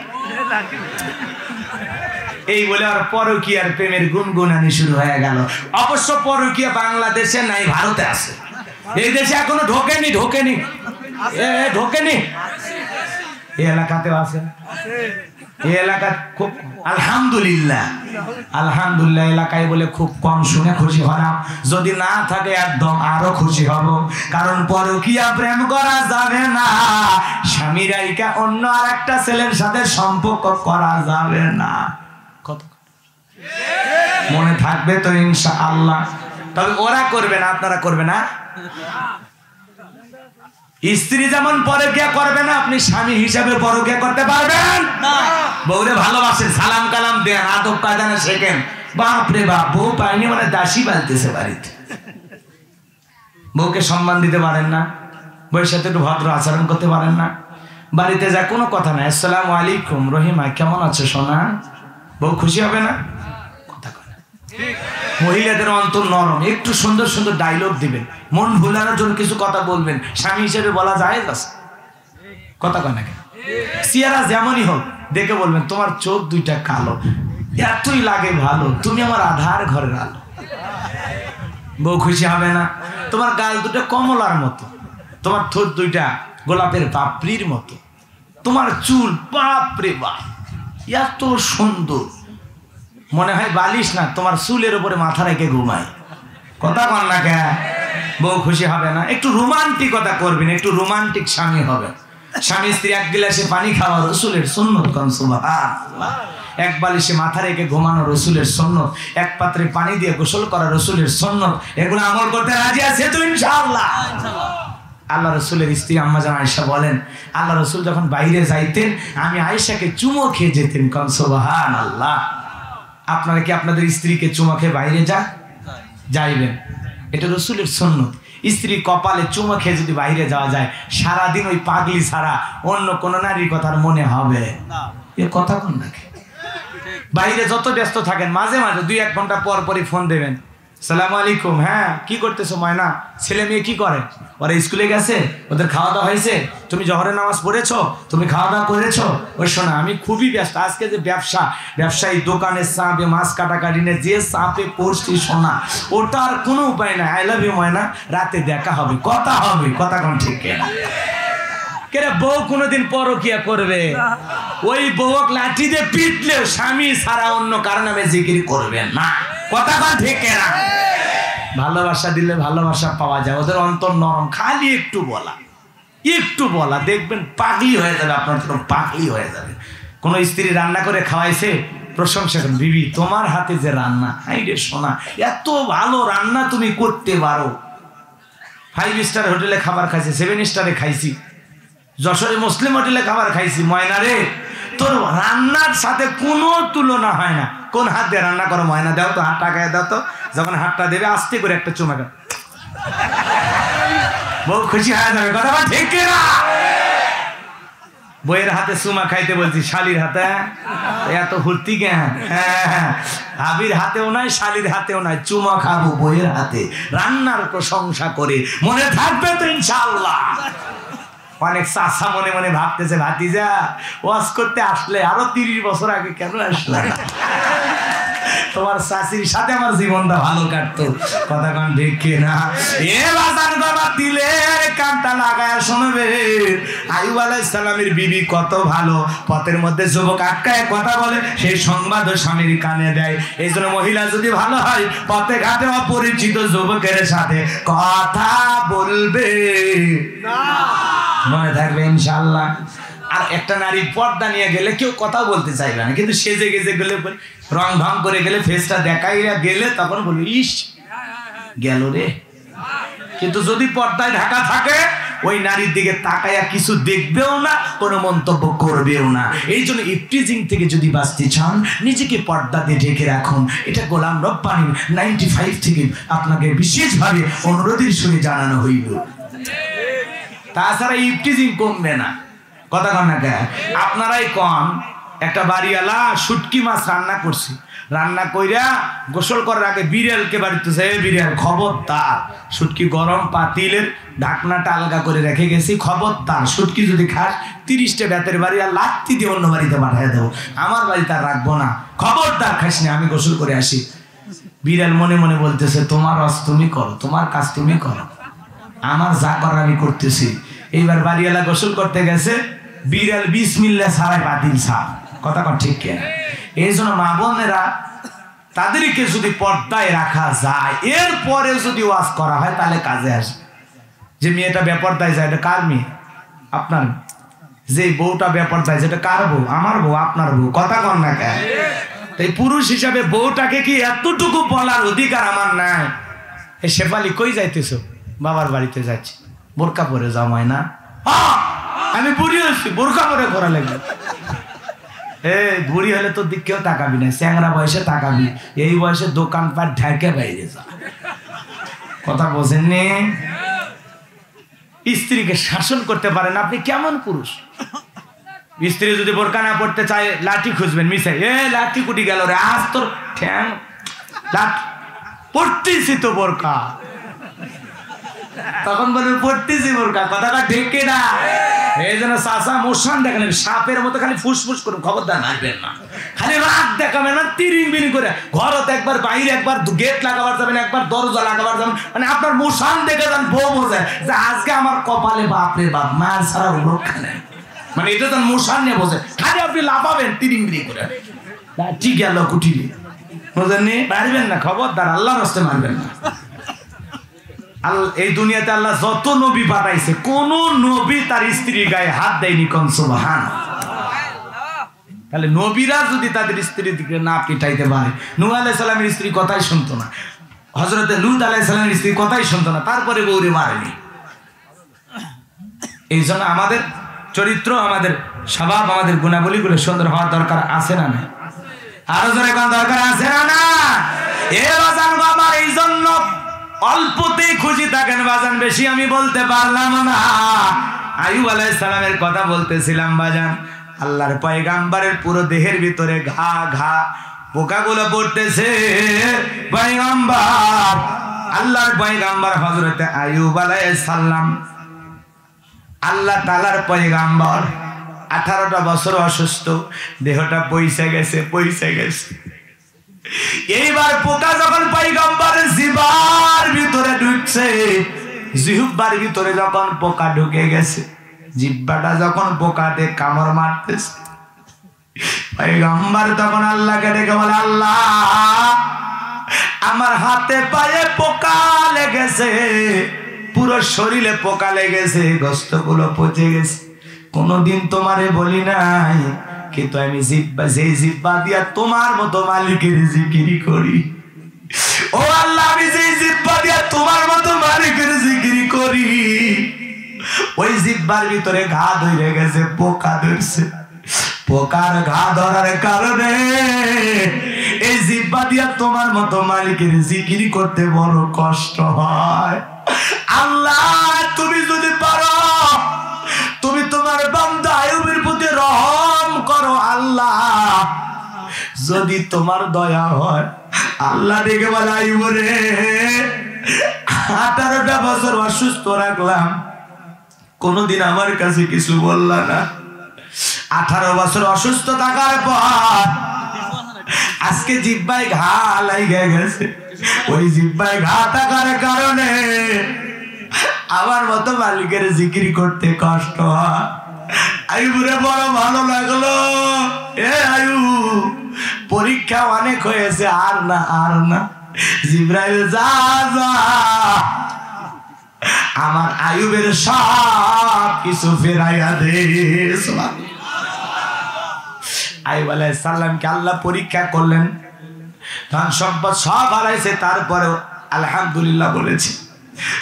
এই বলে আর পরকীয়ার প্রেমের গুনগুনানি শুরু হয়ে গেল। অবশ্য পরকীয়া বাংলাদেশে নাই, ভারতে আছে। এই দেশে এখনো ঢোকেনি। ঢোকেনি এই এলাকাতেও আছে। এই এলাকা খুব আলহামদুলিল্লাহ এলাকায় বলে খুব কম শুনে খুশি হলাম। যদি না থাকে একদম আরো খুশি হব, কারণ পরকীয়া প্রেম করা যাবে না। স্বামী রাইকা অন্য আর একটা ছেলের সাথে সম্পর্ক করা যাবে না। কত মনে থাকবে তো ইনশাআল্লাহ। তবে ওরা করবে না, আপনারা করবে না। স্ত্রী যেমন পরকীয়া করবে না, আপনি স্বামী হিসাবে পরকীয়া করতে পারবেন না। বউরে ভালোবাসেন, সালাম কালাম দেন, আদব কায়দা শেখেন। বাপ রে বাপ, বউ পাইনি মানে দাসী পালতেছে বাড়িতে। বউকে সম্মান দিতে পারেন না, বউয়ের সাথে একটু ভদ্র আচরণ করতে পারেন না। বাড়িতে যা কোনো কথা নাই, আসসালামু আলাইকুম রহিমা কেমন আছো সোনা? বউ খুশি হবে না? কথা কয় না। মহিলাদের অন্তর নরম, একটু সুন্দর সুন্দর ডায়লগ দিবেন, মন ভুলানোর জন্য কিছু কথা বলবেন, স্বামী হিসেবে বলা যায় না। কথা কয় না কেন? চেহারা যেমনই হোক দেখে বলবেন তোমার চোখ দুইটা কালো, এতই লাগে ভালো, তুমি আমার আধার ঘরের আলো। বউ খুশি হবে না? তোমার গাল দুটো কমলার মতো, তোমার ঠোঁট দুইটা গোলাপের পাপড়ির মতো, তোমার চুল বাপ রে বাপ এত সুন্দর, মনে হয় বালিশ না, তোমার চুলের উপরে মাথা রেখে ঘুমায়। কথা কন না কে? বউ খুশি হবে না? একটু রোমান্টিকতা করবেন, একটু রোমান্টিক স্বামী হবে। স্বামী স্ত্রী এক গ্লাসে পানি খাওয়া রসুলের সুন্নত। কোন সুবহানাল্লাহ। এক বালিশে মাথা রেখে ঘুমানো রসুলের সুন্নত, এক পাত্রে পানি দিয়ে গোসল করা রসুলের সুন্নত। এগুলো আমল করতে রাজি আছে তো ইনশাআল্লাহ? আল্লাহ রসুলের স্ত্রী আম্মা জান আয়েশা বলেন, আল্লাহ রসুল যখন বাইরে যাইতেন আমি আয়েশাকে চুমো খেয়ে যেতেন। কোন সুবহানাল্লাহ। আপনারা কি আপনাদের স্ত্রীকে চুমো খেয়ে বাইরে যাইবেন? এটা রসুলের সুন্নত। স্ত্রী কপালে চুমো খেয়ে যদি বাইরে যাওয়া যায়, সারাদিন ওই পাগলি ছাড়া অন্য কোন নারীর কথার মনে হবে এ কথা কোন নাকি? বাইরে যত ব্যস্ত থাকেন মাঝে মাঝে 2-1 ঘন্টা পর পরই ফোন দেবেন, সালাম আলাইকুম, হ্যাঁ কি করতেছো ময়না? ছেলে মেয়ে কি করে? ওরা স্কুলে গেছে, ওদের খাওয়া দাওয়া হয়েছে? তুমি জহরের নামাজ পড়েছো? তুমি খাওয়া দাওয়া করেছো? ওই শোনা আমি খুবই ব্যস্ত, আজকে যে ব্যবসায়ী দোকানে চাপে মাছ কাটাকাটি নিয়ে যে চাপে পড়ছি শোনা, ওটার কোনো উপায় নাই। আই লাভ ইউ ময়না, রাতে দেখা হবে, কথা হবে। কথা কোন ঠিক কেনা? কেরে বউ কোনোদিন পরকিয়া করবে? ওই বউক লাঠি দিয়ে পিটলেও স্বামী ছাড়া অন্য কারো নামে জিকির করবে না। কথা কোন ঠিক কেনা? ভালোবাসা দিলে ভালোবাসা পাওয়া যায়। ওদের অন্তর নরম, খালি একটু বলা দেখবেন পাগলি হয়ে যাবে, আপনার জন্য পাগলি হয়ে যাবে। কোন স্ত্রী রান্না করে খাওয়াইছে, প্রশংসা করেন, বিবি তোমার হাতে যে রান্না, হাই রে সোনা এত ভালো রান্না তুমি করতে পারো। 5 স্টার হোটেলে খাবার খাইছি, 7 স্টারে খাইছি, যশোরে মুসলিম হোটেলে খাবার খাইছি, ময়না রে তোর রান্নার সাথে কোনো তুলনা হয় না। কোন হাত দিয়ে রান্না করো ময়না? দাও তো, হাতটা গায়ে দাও তো। যখন হাতটা দেবে আস্তে করে একটা চুমা দাও, বউ খুশি হয়ে যাবে। কথা বল ঠিক না? বইয়ের হাতে চুমা খাইতে বলছি, শালির হাতে এত ফুর্তি কেন? ভাবির হাতেও নাই, শালির হাতেও নাই, চুমা খাবো বইয়ের হাতে, রান্নার প্রশংসা করে। মনে থাকবে তো ইনশাআল্লাহ? অনেক চাচা মনে মনে ভাবতেছে ভাতিজা ওয়াজ করতে আসলে আরো 30 বছর আগে কেন আসলে? তোমার চাচির সাথে আমার জীবনটা ভালো কাটতো। কথা কন দেখে না এ বাজান বাবা দিলের কানটা লাগায় শুনবে। আইয়ুব আলাইহিস সালামের বিবি কত ভালো, পথের মধ্যে যুবক আটকায় কথা বলে সেই সংবাদও স্বামীর কানে দেয়। এই জন্য মহিলা যদি ভালো হয় পথে ঘাটে অপরিচিত যুবকের সাথে কথা বলবে না, মনে থাকবে ইনশাআল্লাহ। আর একটা নারী পর্দা নিয়ে গেলে কেউ কথা বলতে চাইবে না, কিন্তু সেজে গেজে গেলে রং ঢং করে গেলে ফেসটা দেখাইয়া গেলে তখন বলি ইস গেল রে। কিন্তু যদি পর্দায় ঢাকা থাকে ওই নারীর দিকে তাকাইয়া কিছু দেখবেও না, কোনো মন্তব্য করবেও না। এই জন্য ইফটিজিং থেকে যদি বাঁচতে চান নিজেকে পর্দা দিয়ে ঢেকে রাখুন। এটা গোলাম রব্বানী 95 থেকে আপনাকে বিশেষভাবে অনুরোধের সঙ্গে জানানো হইল। তাছাড়া ইফটিজিং কমবে না। কথা কন না কে? আপনারাই কন। একটা বাড়িওয়ালা শুটকি মাছ রান্না করছি, রান্না কইরা গোসল করার আগে বিড়ালকে বাড়িতে বিড়াল খবরদার শুটকি গরম পাতিলের ঢাকনাটা আলগা করে রেখে গেছি, খবরদার শুটকি যদি খাস 30টা বেতের বাড়ি আর লাত্তি দিয়ে অন্য বাড়িতে পাঠিয়ে দেবো, আমার বাড়িতে আর রাখবো না, খবরদার খাস না, আমি গোসল করে আসি। বিড়াল মনে মনে বলতেছে তোমার রস তুমি করো, তোমার কাজ তুমি করো, আমার যা করার আমি করতেছি। এইবার বাড়িওয়ালা গোসল করতে গেছে, বিড়াল বিসমিল্লাহ ছাড়াই পাতিল সাফ। কথা কন ঠিক কেন? এই জন্য মা বোনেরা তাদেরকে যদি পর্দায় রাখা যায়, এরপরে যদি ওয়াজ করা হয় তাহলে কাজে আসবে। যে মেয়েটা বেপর্দায় যায় এটা কার মেয়ে? আপনার। যে বউটা বেপর্দায় যেটা কার বউ? আমার বউ, আপনার বউ। কথা কন না কেন? তাই পুরুষ হিসাবে বউটাকে কি এতটুকু বলার অধিকার আমার নাই? এই শেফালি কই যাইতেছ? বাবার বাড়িতে যাচ্ছি। বোরকা পরে যাও না? আমি বুড়ি হচ্ছি, বোরকা পরে করা লাগবে। বুড়ি হলে তোর দিক কেউ তাকাবি না, চ্যাংরা বয়সে তাকাবি, এই বয়সে দোকানপাট ঢাকে বাইরে যা। কথা বোঝেননি? স্ত্রীকে শাসন করতে পারেন আপনি কেমন পুরুষ? স্ত্রী যদি বোরকা না পড়তে চায় লাঠি খুঁজবেন মিশাই, লাঠি কুটি গেল রে, আজ তোর ঠ্যাং লাঠি পড়তেছি তো বোরকা, তখন বলবে পড়তেছি বোরকা। কথাটা ঠিক না? এই জন্য চাষা মোশান দেখালেন সাপের মতো খালি ফুসফুস করুন, খবরদার মারবেন না, খালি রাগ দেখাবেন না, তিরিং বিরিং করে ঘরতে একবার বাইরে একবার গেট লাগাবার যাবেন, একবার দরজা লাগাবার যাবেন, মানে আপনার মোশান দেখে যান বউ বোঝায় যে আজকে আমার কপালে বাপরে বাপ মার ছাড়া রক্ষা নেই, মানে এটা তার মোশান নিয়ে বোঝে, খালি আপনি লাফাবেন তিরিং বিরিং করে, ঠিক গেল কুটিলে বোঝেননি? মারবেন না, খবরদার, আল্লাহর রাস্তায় মারবেন না। এই দুনিয়াতে আল্লাহ যত নবী পাঠাইছে কোন নবী তার স্ত্রী গায়ে হাত দেয়নি। কোন সুবহানাল্লাহ। তাহলে নবীরা যদি তাদের স্ত্রীর দিকে না পিটাইতে পারে, নূহ আলাইহিস সালামের স্ত্রী কথাই শুনতো না, হযরত লূত আলাইহিস সালামের স্ত্রী কথাই শুনতো না, তারপরে বউরে মারেনি। এই জন্য আমাদের চরিত্র, আমাদের স্বভাব, আমাদের গুণাবলীগুলো সুন্দর হওয়ার দরকার আছে না না? আরো জোরে কোন দরকার আছে না না? এ বাজান আমার এই জন্য অল্পতেই খুশি থাকেন বাজান, বেশি আমি বলতে পারলাম না। আইয়ুব আলাইহিস সালামের কথা বলতেছিলাম বাজান, আল্লাহর পয়গাম্বরের পুরো দেহের ভিতরে ঘা ঘা পোকাগুলো পড়তেছে। পয়গাম্বর, আল্লাহর পয়গাম্বর হযরতে আইয়ুব আলাইহিস সালাম, আল্লাহ তাআলার পয়গাম্বর, 18টা বছর অসুস্থ, দেহটা পয়সা গেছে। এইবার পোকা যখন পয়গম্বরের জিহ্বার ভিতরে ঢুকছে, জিহ্বার ভিতরে যখন পোকা ঢুকে গেছে, জিহ্বাটা যখন পোকাতে কামড় মারতেছে, পয়গম্বর তখন আল্লাহকে ডেকে বলে আল্লাহ আমার হাতে পায়ে পোকা লেগেছে, পুরো শরীরে পোকা লেগেছে, গোশতগুলো পচে গেছে, কোনদিন তোমারে বলি নাই, কিন্তু আমি জিহ্বা দিয়া তোমার মতো মালিকের জিকির করি। ও আল্লাহ, আমি যে জিহ্বা দিয়া তোমার মতো মালিকের জিকির করি, ওই জিহ্বার ভিতরে ঘা ধরে গেছে, পোকা ধরছে। পোকার ঘা ধরার কারণে এই জিহ্বা দিয়া তোমার মতো মালিকের জিকির করতে বড় কষ্ট হয়। আল্লাহ তুমি যদি পারো, তুমি তোমার বান্দা আইয়ুবের প্রতি রহম করো। আল্লাহ যদি তোমার দয়া হয়, আল্লাহ ডেকে বলে আইয়ুব রে 18টা বছর অসুস্থ রাখলাম, কোনদিন আমার কাছে কিছু বললা না। 18 বছর অসুস্থ থাকার পর আজকে জিহ্বায় ঘা লাগে গেছে। ওই জিহ্বায় ঘা থাকার কারণে আমার মতো মালিকের জিকির করতে কষ্ট হয়। আয়ুবরে বড় ভালো লাগলো। এ আয়ুব, পরীক্ষা অনেক হয়েছে, আর না আর না। জিবরাইল যা যা, আমার আয়ুবের সব কিছু ফেরাইয়া দে। আয়ুব আলাইহিস সালামকে আল্লাহ পরীক্ষা করলেন, ধন সম্পদ সব হারাইছে, তারপরেও আলহামদুলিল্লাহ বলেছে।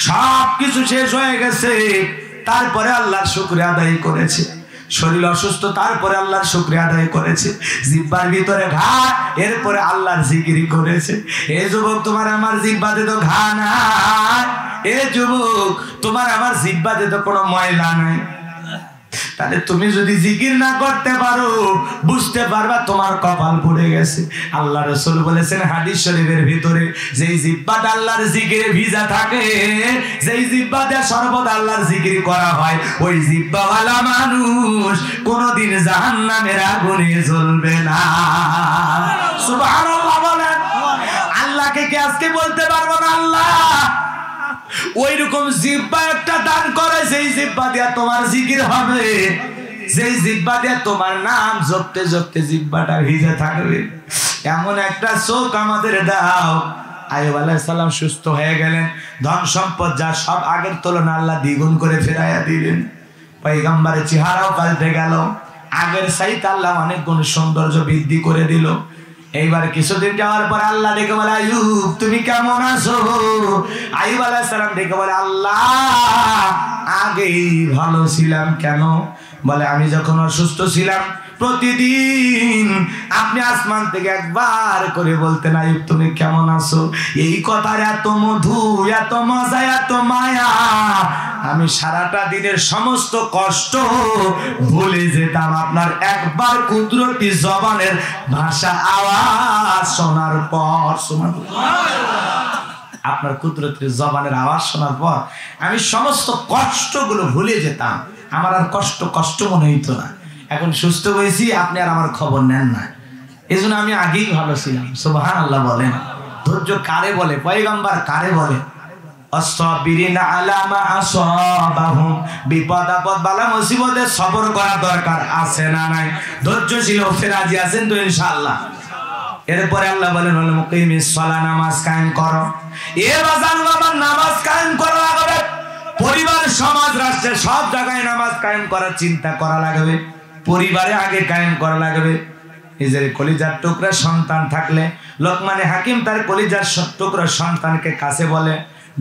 সব কিছু শেষ হয়ে গেছে, তারপরে আল্লাহর শুকরিয়া আদায় করেছে। শরীর অসুস্থ, তারপরে আল্লাহর শুকরিয়া আদায় করেছে। জিহ্বার ভিতরে ঘা, এরপরে আল্লাহর জিকির করেছে। এ যুবক, তোমার আমার জিহ্বাতে তো ঘা নাই। এ যুবক, তোমার আমার জিহ্বাতে তো কোনো ময়লা নাই। তাহলে তুমি যদি জিকির না করতে পারো, বুঝতে পারবা তোমার কপাল পড়ে গেছে। আল্লাহ রাসূল বলেছেন হাদিস শরীফের ভিতরে, যেই জিহ্বাটা আল্লাহর জিকিরে ভিজা থাকে, যেই জিহ্বাতে সর্বদা আল্লাহর জিকির করা হয়, ওই জিহ্বাওয়ালা মানুষ কোনোদিন জাহান্নামের আগুনে জ্বলবে না। সুবহানাল্লাহ বলেন। আল্লাহকে কি আজকে বলতে পারবো না আল্লাহ ওই রকম জিহ্বা একটা দান করে, যেই জিহ্বা দিয়া তোমার জিকির হবে, যেই জিহ্বা দিয়া তোমার নাম জপতে জপতে জিহ্বাটা ভিজে থাকবে, এমন একটা চোখ আমাদের দাও। আইয়ুব আলাইহিস সালাম সুস্থ হয়ে গেলেন, ধন সম্পদ যা সব আগের তুলনায় আল্লাহ দ্বিগুণ করে ফেরাইয়া দিলেন। পয়গম্বরের চেহারাও পাল্টে গেল, আগের চাইতে আল্লাহ অনেক গুণ সৌন্দর্য বৃদ্ধি করে দিল। এইবার কিছুদিন যাওয়ার পর আল্লাহ ডেকে বলে, আইয়ুব তুমি কেমন আছো? আইয়ুব আলাইহিস সালাম ডেকে বলে, আল্লাহ আগেই ভালো ছিলাম। কেন? বলে আমি যখন অসুস্থ ছিলাম প্রতিদিন আপনি আসমান থেকে একবার করে বলতেন, আইয়ুব তুমি কেমন আছো। এই কথার এত মধু, এত মজা, এত মায়া, আমি সারাটা দিনের সমস্ত কষ্ট ভুলে যেতাম আপনার একবার কুদরতি জবানের ভাষা আওয়াজ শোনার পর। আপনার কুদরতি জবানের আওয়াজ শোনার পর আমি সমস্ত কষ্টগুলো ভুলে যেতাম, আমার আর কষ্ট মনে হইতো না। এখন সুস্থ হয়েছি, আপনি আর আমার খবর নেন না, এই জন্য আমি আগেই ভালো ছিলাম। সুবহানাল্লাহ বলেন। ধৈর্য কারে বলে? পয়গম্বর কারে বলে? আস-সাবিরিনা আলা মা আসাবাহুম, বিপদ আপদ বালা মুসিবতে সবর করা দরকার আছে না নাই? ধৈর্যশীল হতে রাজি আছেন তো ইনশাআল্লাহ? এরপরে আল্লাহ বলেন, ওয়াল মুকিমিস সালাহ, নামাজ কায়েম করো। এ বাজান বাবা, নামাজ কায়েম করা লাগবে। পরিবার, সমাজ, রাষ্ট্রে সব জায়গায় নামাজ কায়েম করার চিন্তা করা লাগবে। পরিবারে আগে কায়েম করা লাগবে। নিজের কলিজার টুকরা সন্তান থাকলে লোকমানে হাকিম তার কলিজার টুকরা সন্তানকে কাছে বলে,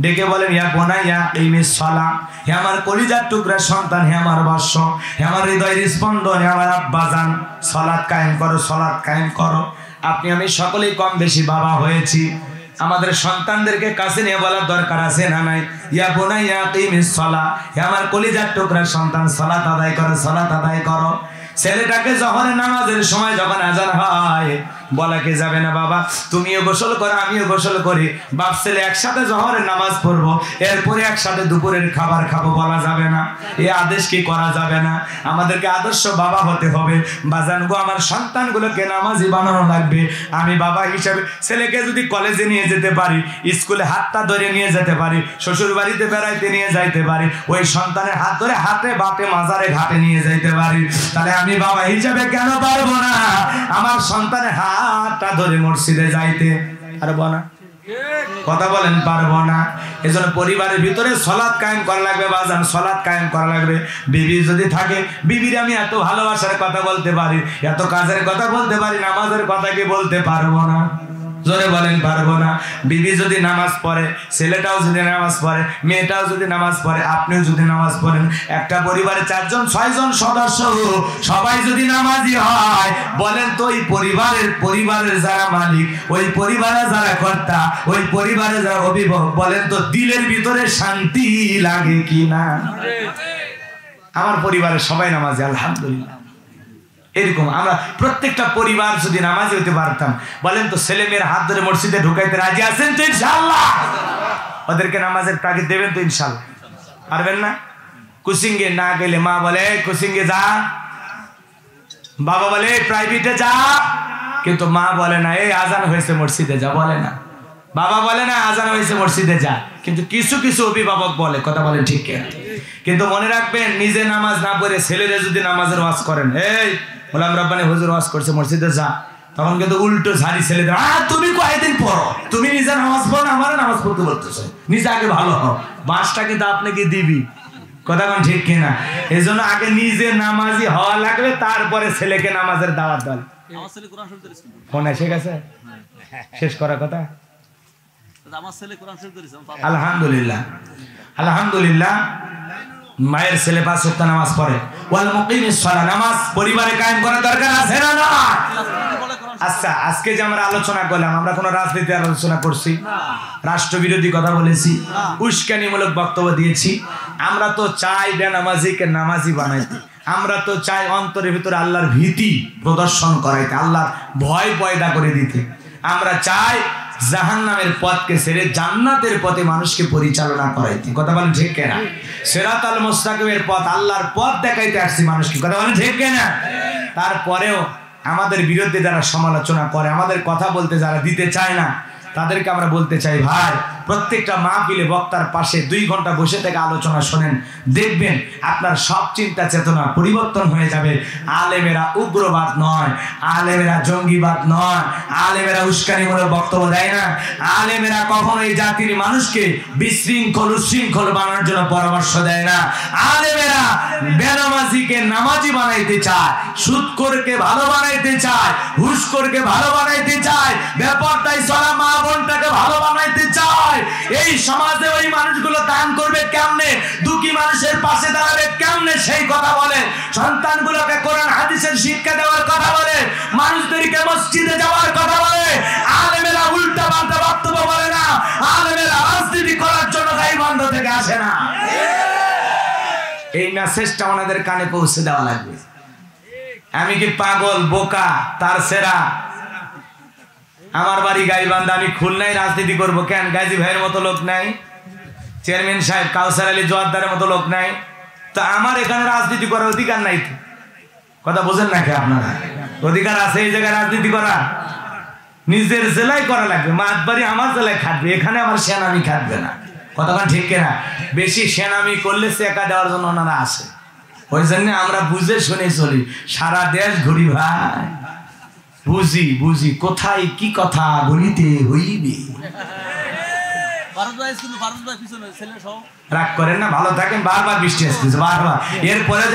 ডেকে বলেন, ইয়া বুনাইয়া ইকিমিস সালাহ, হে আমার কলিজার টুকরা সন্তান, হে আমার বৎস, হে আমার হৃদয়ের স্পন্দন, হে আমার আব্বাজান, সালাত কায়েম করো, সালাত কায়েম করো। আপনি আমি সকলেই কম বেশি বাবা হয়েছি, আমাদের সন্তানদেরকে কাছে নিয়ে বলার দরকার আছে না নাই? ইয়া বুনাইয়া ইকিমিস সালাহ, হে আমার কলিজার টুকরা সন্তান, সালাত আদায় করো, সালাত আদায় করো। ছেলেটাকে যখন নামাজের সময় যখন আজান হয়, বলা কি যাবে না, বাবা তুমিও গোসল করো আমিও গোসল করি, বাপ ছেলে একসাথে জহরের নামাজ পড়বো, এরপরে একসাথে দুপুরের খাবার খাবো, বলা যাবে না। এই আদেশ কি করা যাবে না? আমাদেরকে আদর্শ বাবা হতে হবে। বাজান গো, আমার সন্তানগুলোকে নামাজি বানানো লাগবে। আমি বাবা হিসাবে ছেলেকে যদি কলেজে নিয়ে যেতে পারি, স্কুলে হাতটা ধরে নিয়ে যেতে পারি, শ্বশুর বাড়িতে বেড়াইতে নিয়ে যাইতে পারি, ওই সন্তানের হাত ধরে হাতে বাটে মাজারে ঘাটে নিয়ে যাইতে পারি, তাহলে আমি বাবা হিসাবে কেন পারবো না আমার সন্তানের হাতটা ধরে মসজিদে যাইতে? পারবো না? কথা বলেন, পারবো না? এজন্য পরিবারের ভিতরে সালাত কায়েম করা লাগবে। বাজান সালাত কায়েম করা লাগবে। বিবি যদি থাকে, বিবির আমি এত ভালোবাসার কথা বলতে পারি, এত কাজের কথা বলতে পারি, নামাজের কথা কি বলতে পারবো না? জোরে বলেন, পারবো না? বিবি যদি নামাজ পড়ে, ছেলেটাও যদি নামাজ পড়ে, মেয়েটাও যদি নামাজ পড়ে, আপনিও যদি নামাজ পড়েন, একটা পরিবারে 4 জন 6 জন সদস্য সবাই যদি নামাজি হয়, বলেন তো ওই পরিবারের যারা মালিক, ওই পরিবারে যারা কর্তা, ওই পরিবারে যারা অভিভাবক, বলেন তো দিলের ভিতরে শান্তি লাগে কি না? আমার পরিবারের সবাই নামাজি, আলহামদুলিল্লাহ। এরকম আমরা প্রত্যেকটা পরিবার যদি নামাজি হতে পারতাম, বলেন তো ছেলে মেয়ের হাত ধরে মসজিদে ঢুকাইতে রাজি আছেন তো ইনশাআল্লাহ? ওদেরকে নামাজের তাগিদ দেবেন তো ইনশাআল্লাহ? পারবেন না? কোচিংয়ে না গেলে মা বলে কোচিংয়ে যা, বাবা বলে প্রাইভেটে যা, কিন্তু মা বলে না এই আজান হয়েছে মসজিদে যা, বলে না। বাবা বলে না আজান হয়েছে মসজিদে যা, কিন্তু কিছু কিছু অভিভাবক বলে, কথা বলেন ঠিক কিনা? কিন্তু মনে রাখবেন, নিজে নামাজ না পড়ে ছেলেরা যদি নামাজের ওয়াজ করেন, এই গোলাম রব্বানী হুজুর ওয়াজ করছে মসজিদে যা, তখন কিন্তু উল্টো ঝাড়ি ছেলেদের, তুমি কয়েকদিন পড়ো, তুমি নিজে নামাজ পড়ো, আমার নামাজ পড়তে বলতেছো, নিজে আগে ভালো হও, বাসটা কিন্তু আপনাকে দিবি, কথা কোন ঠিক কিনা? এই জন্য আগে নিজে নামাজি হওয়া লাগবে, তারপরে ছেলেকে নামাজের দাওয়াত দেন। ফোন এসে গেছে, শেষ করার কথা। আলহামদুলিল্লাহ, আলহামদুলিল্লাহ, মায়ের ছেলে 5 ওয়াক্ত নামাজ পড়ে। ওয়াল মুকিমিস সালাহ, নামাজ পরিবারে কায়েম করার দরকার আছে না না? আচ্ছা, আজকে যে আমরা আলোচনা করলাম, আমরা কোনো রাজনীতি আলোচনা করছি, রাষ্ট্রবিরোধী কথা বলেছি, উস্কানিমূলক বক্তব্য দিয়েছি। আমরা তো চাই বেনামাজিকে নামাজি বানাইতে, আমরা তো চাই অন্তরের ভিতরে আল্লাহর ভীতি প্রদর্শন করাইতে, আল্লাহর ভয় পয়দা করে দিতে। আমরা চাই জাহান্নামের পথকে ছেড়ে জান্নাতের পথে মানুষকে পরিচালনা করাইতে, কথা বলেন ঠিক কিনা? সিরাতাল মুস্তাকিমের পথ, আল্লাহর পথ দেখাইতে আসছি মানুষকে, কথা বলেন ঠিক কিনা? তারপরেও আমাদের বিরুদ্ধে যারা সমালোচনা করে, আমাদের কথা বলতে যারা দিতে চায় না, তাদেরকে আমরা বলতে চাই, ভাই প্রত্যেকটা মাহফিলে বক্তার পাশে 2 ঘন্টা বসে থেকে আলোচনা শোনেন, দেখবেন আপনার সব চিন্তা চেতনা পরিবর্তন হয়ে যাবে। আলেমেরা উগ্রবাদ নয়, আলেমেরা জঙ্গিবাদ নয়, আলেমেরা উস্কানিমূলক বক্তব্য দেয় না, আলেমেরা কখনো এই জাতির মানুষকে বিশৃঙ্খল উশৃঙ্খল বানানোর জন্য পরামর্শ দেয় না। আলেমেরা বেনামাজিকে নামাজি বানাইতে চায়, সুদখোরকে ভালো বানাইতে চায়, হুশখোরকে ভালো বানাইতে চায়, বেপরদায় চলা মা বোনটাকে ভালো বানাইতে চায়। এই সমাজে ওই মানুষগুলো দান করবে কেমনে, দুঃখী মানুষের পাশে দাঁড়াবে কেমনে, সেই কথা বলে। সন্তানগুলোকে কোরআন হাদিসের শিক্ষা দেওয়ার কথা বলে, মানুষদেরকে মসজিদে যাওয়ার কথা বলে। আলেমেরা উল্টা পাল্টা বক্তব্য বলে না, আলেমেরা রাজনীতি করার জন্য গাইবান্ধ থেকে আসে না। এই মেসেজটা ওনাদের কানে পৌঁছে দেওয়া লাগবে। আমি কি পাগল, বোকা, তার সেরা? আমার বাড়ি গাইবান্ধা, আমি খুলনায় রাজনীতি করবো কেন? গাজী ভাইয়ের মতো লোক নাই, চেয়ারম্যান সাহেব কাউসার আলী জোয়ারদারের মতো লোক নাই, তো আমার এখানে রাজনীতি করার অধিকার নাই তো? কথা বোঝেন নাকি আপনারা? অধিকার আছে এই জায়গায় রাজনীতি করা? নিজের জেলায় করা লাগবে, মাতবাড়ি আমার জেলায় খাটবে, এখানে আমার সেনামি খাটবে না, কতক্ষণ ঠিক কিনা? বেশি সেনামি করলে চেকা দেওয়ার জন্য ওনারা আসে, ওই জন্য আমরা বুঝে শুনে চলি, সারা দেশ ঘুরি ভাই, বুঝি বুঝি কোথায় কি কথা বলিতে হইবে। রাগ করেন না, ভালো থাকেন, বারবার বৃষ্টি আসতেছে বারবার, এরপরে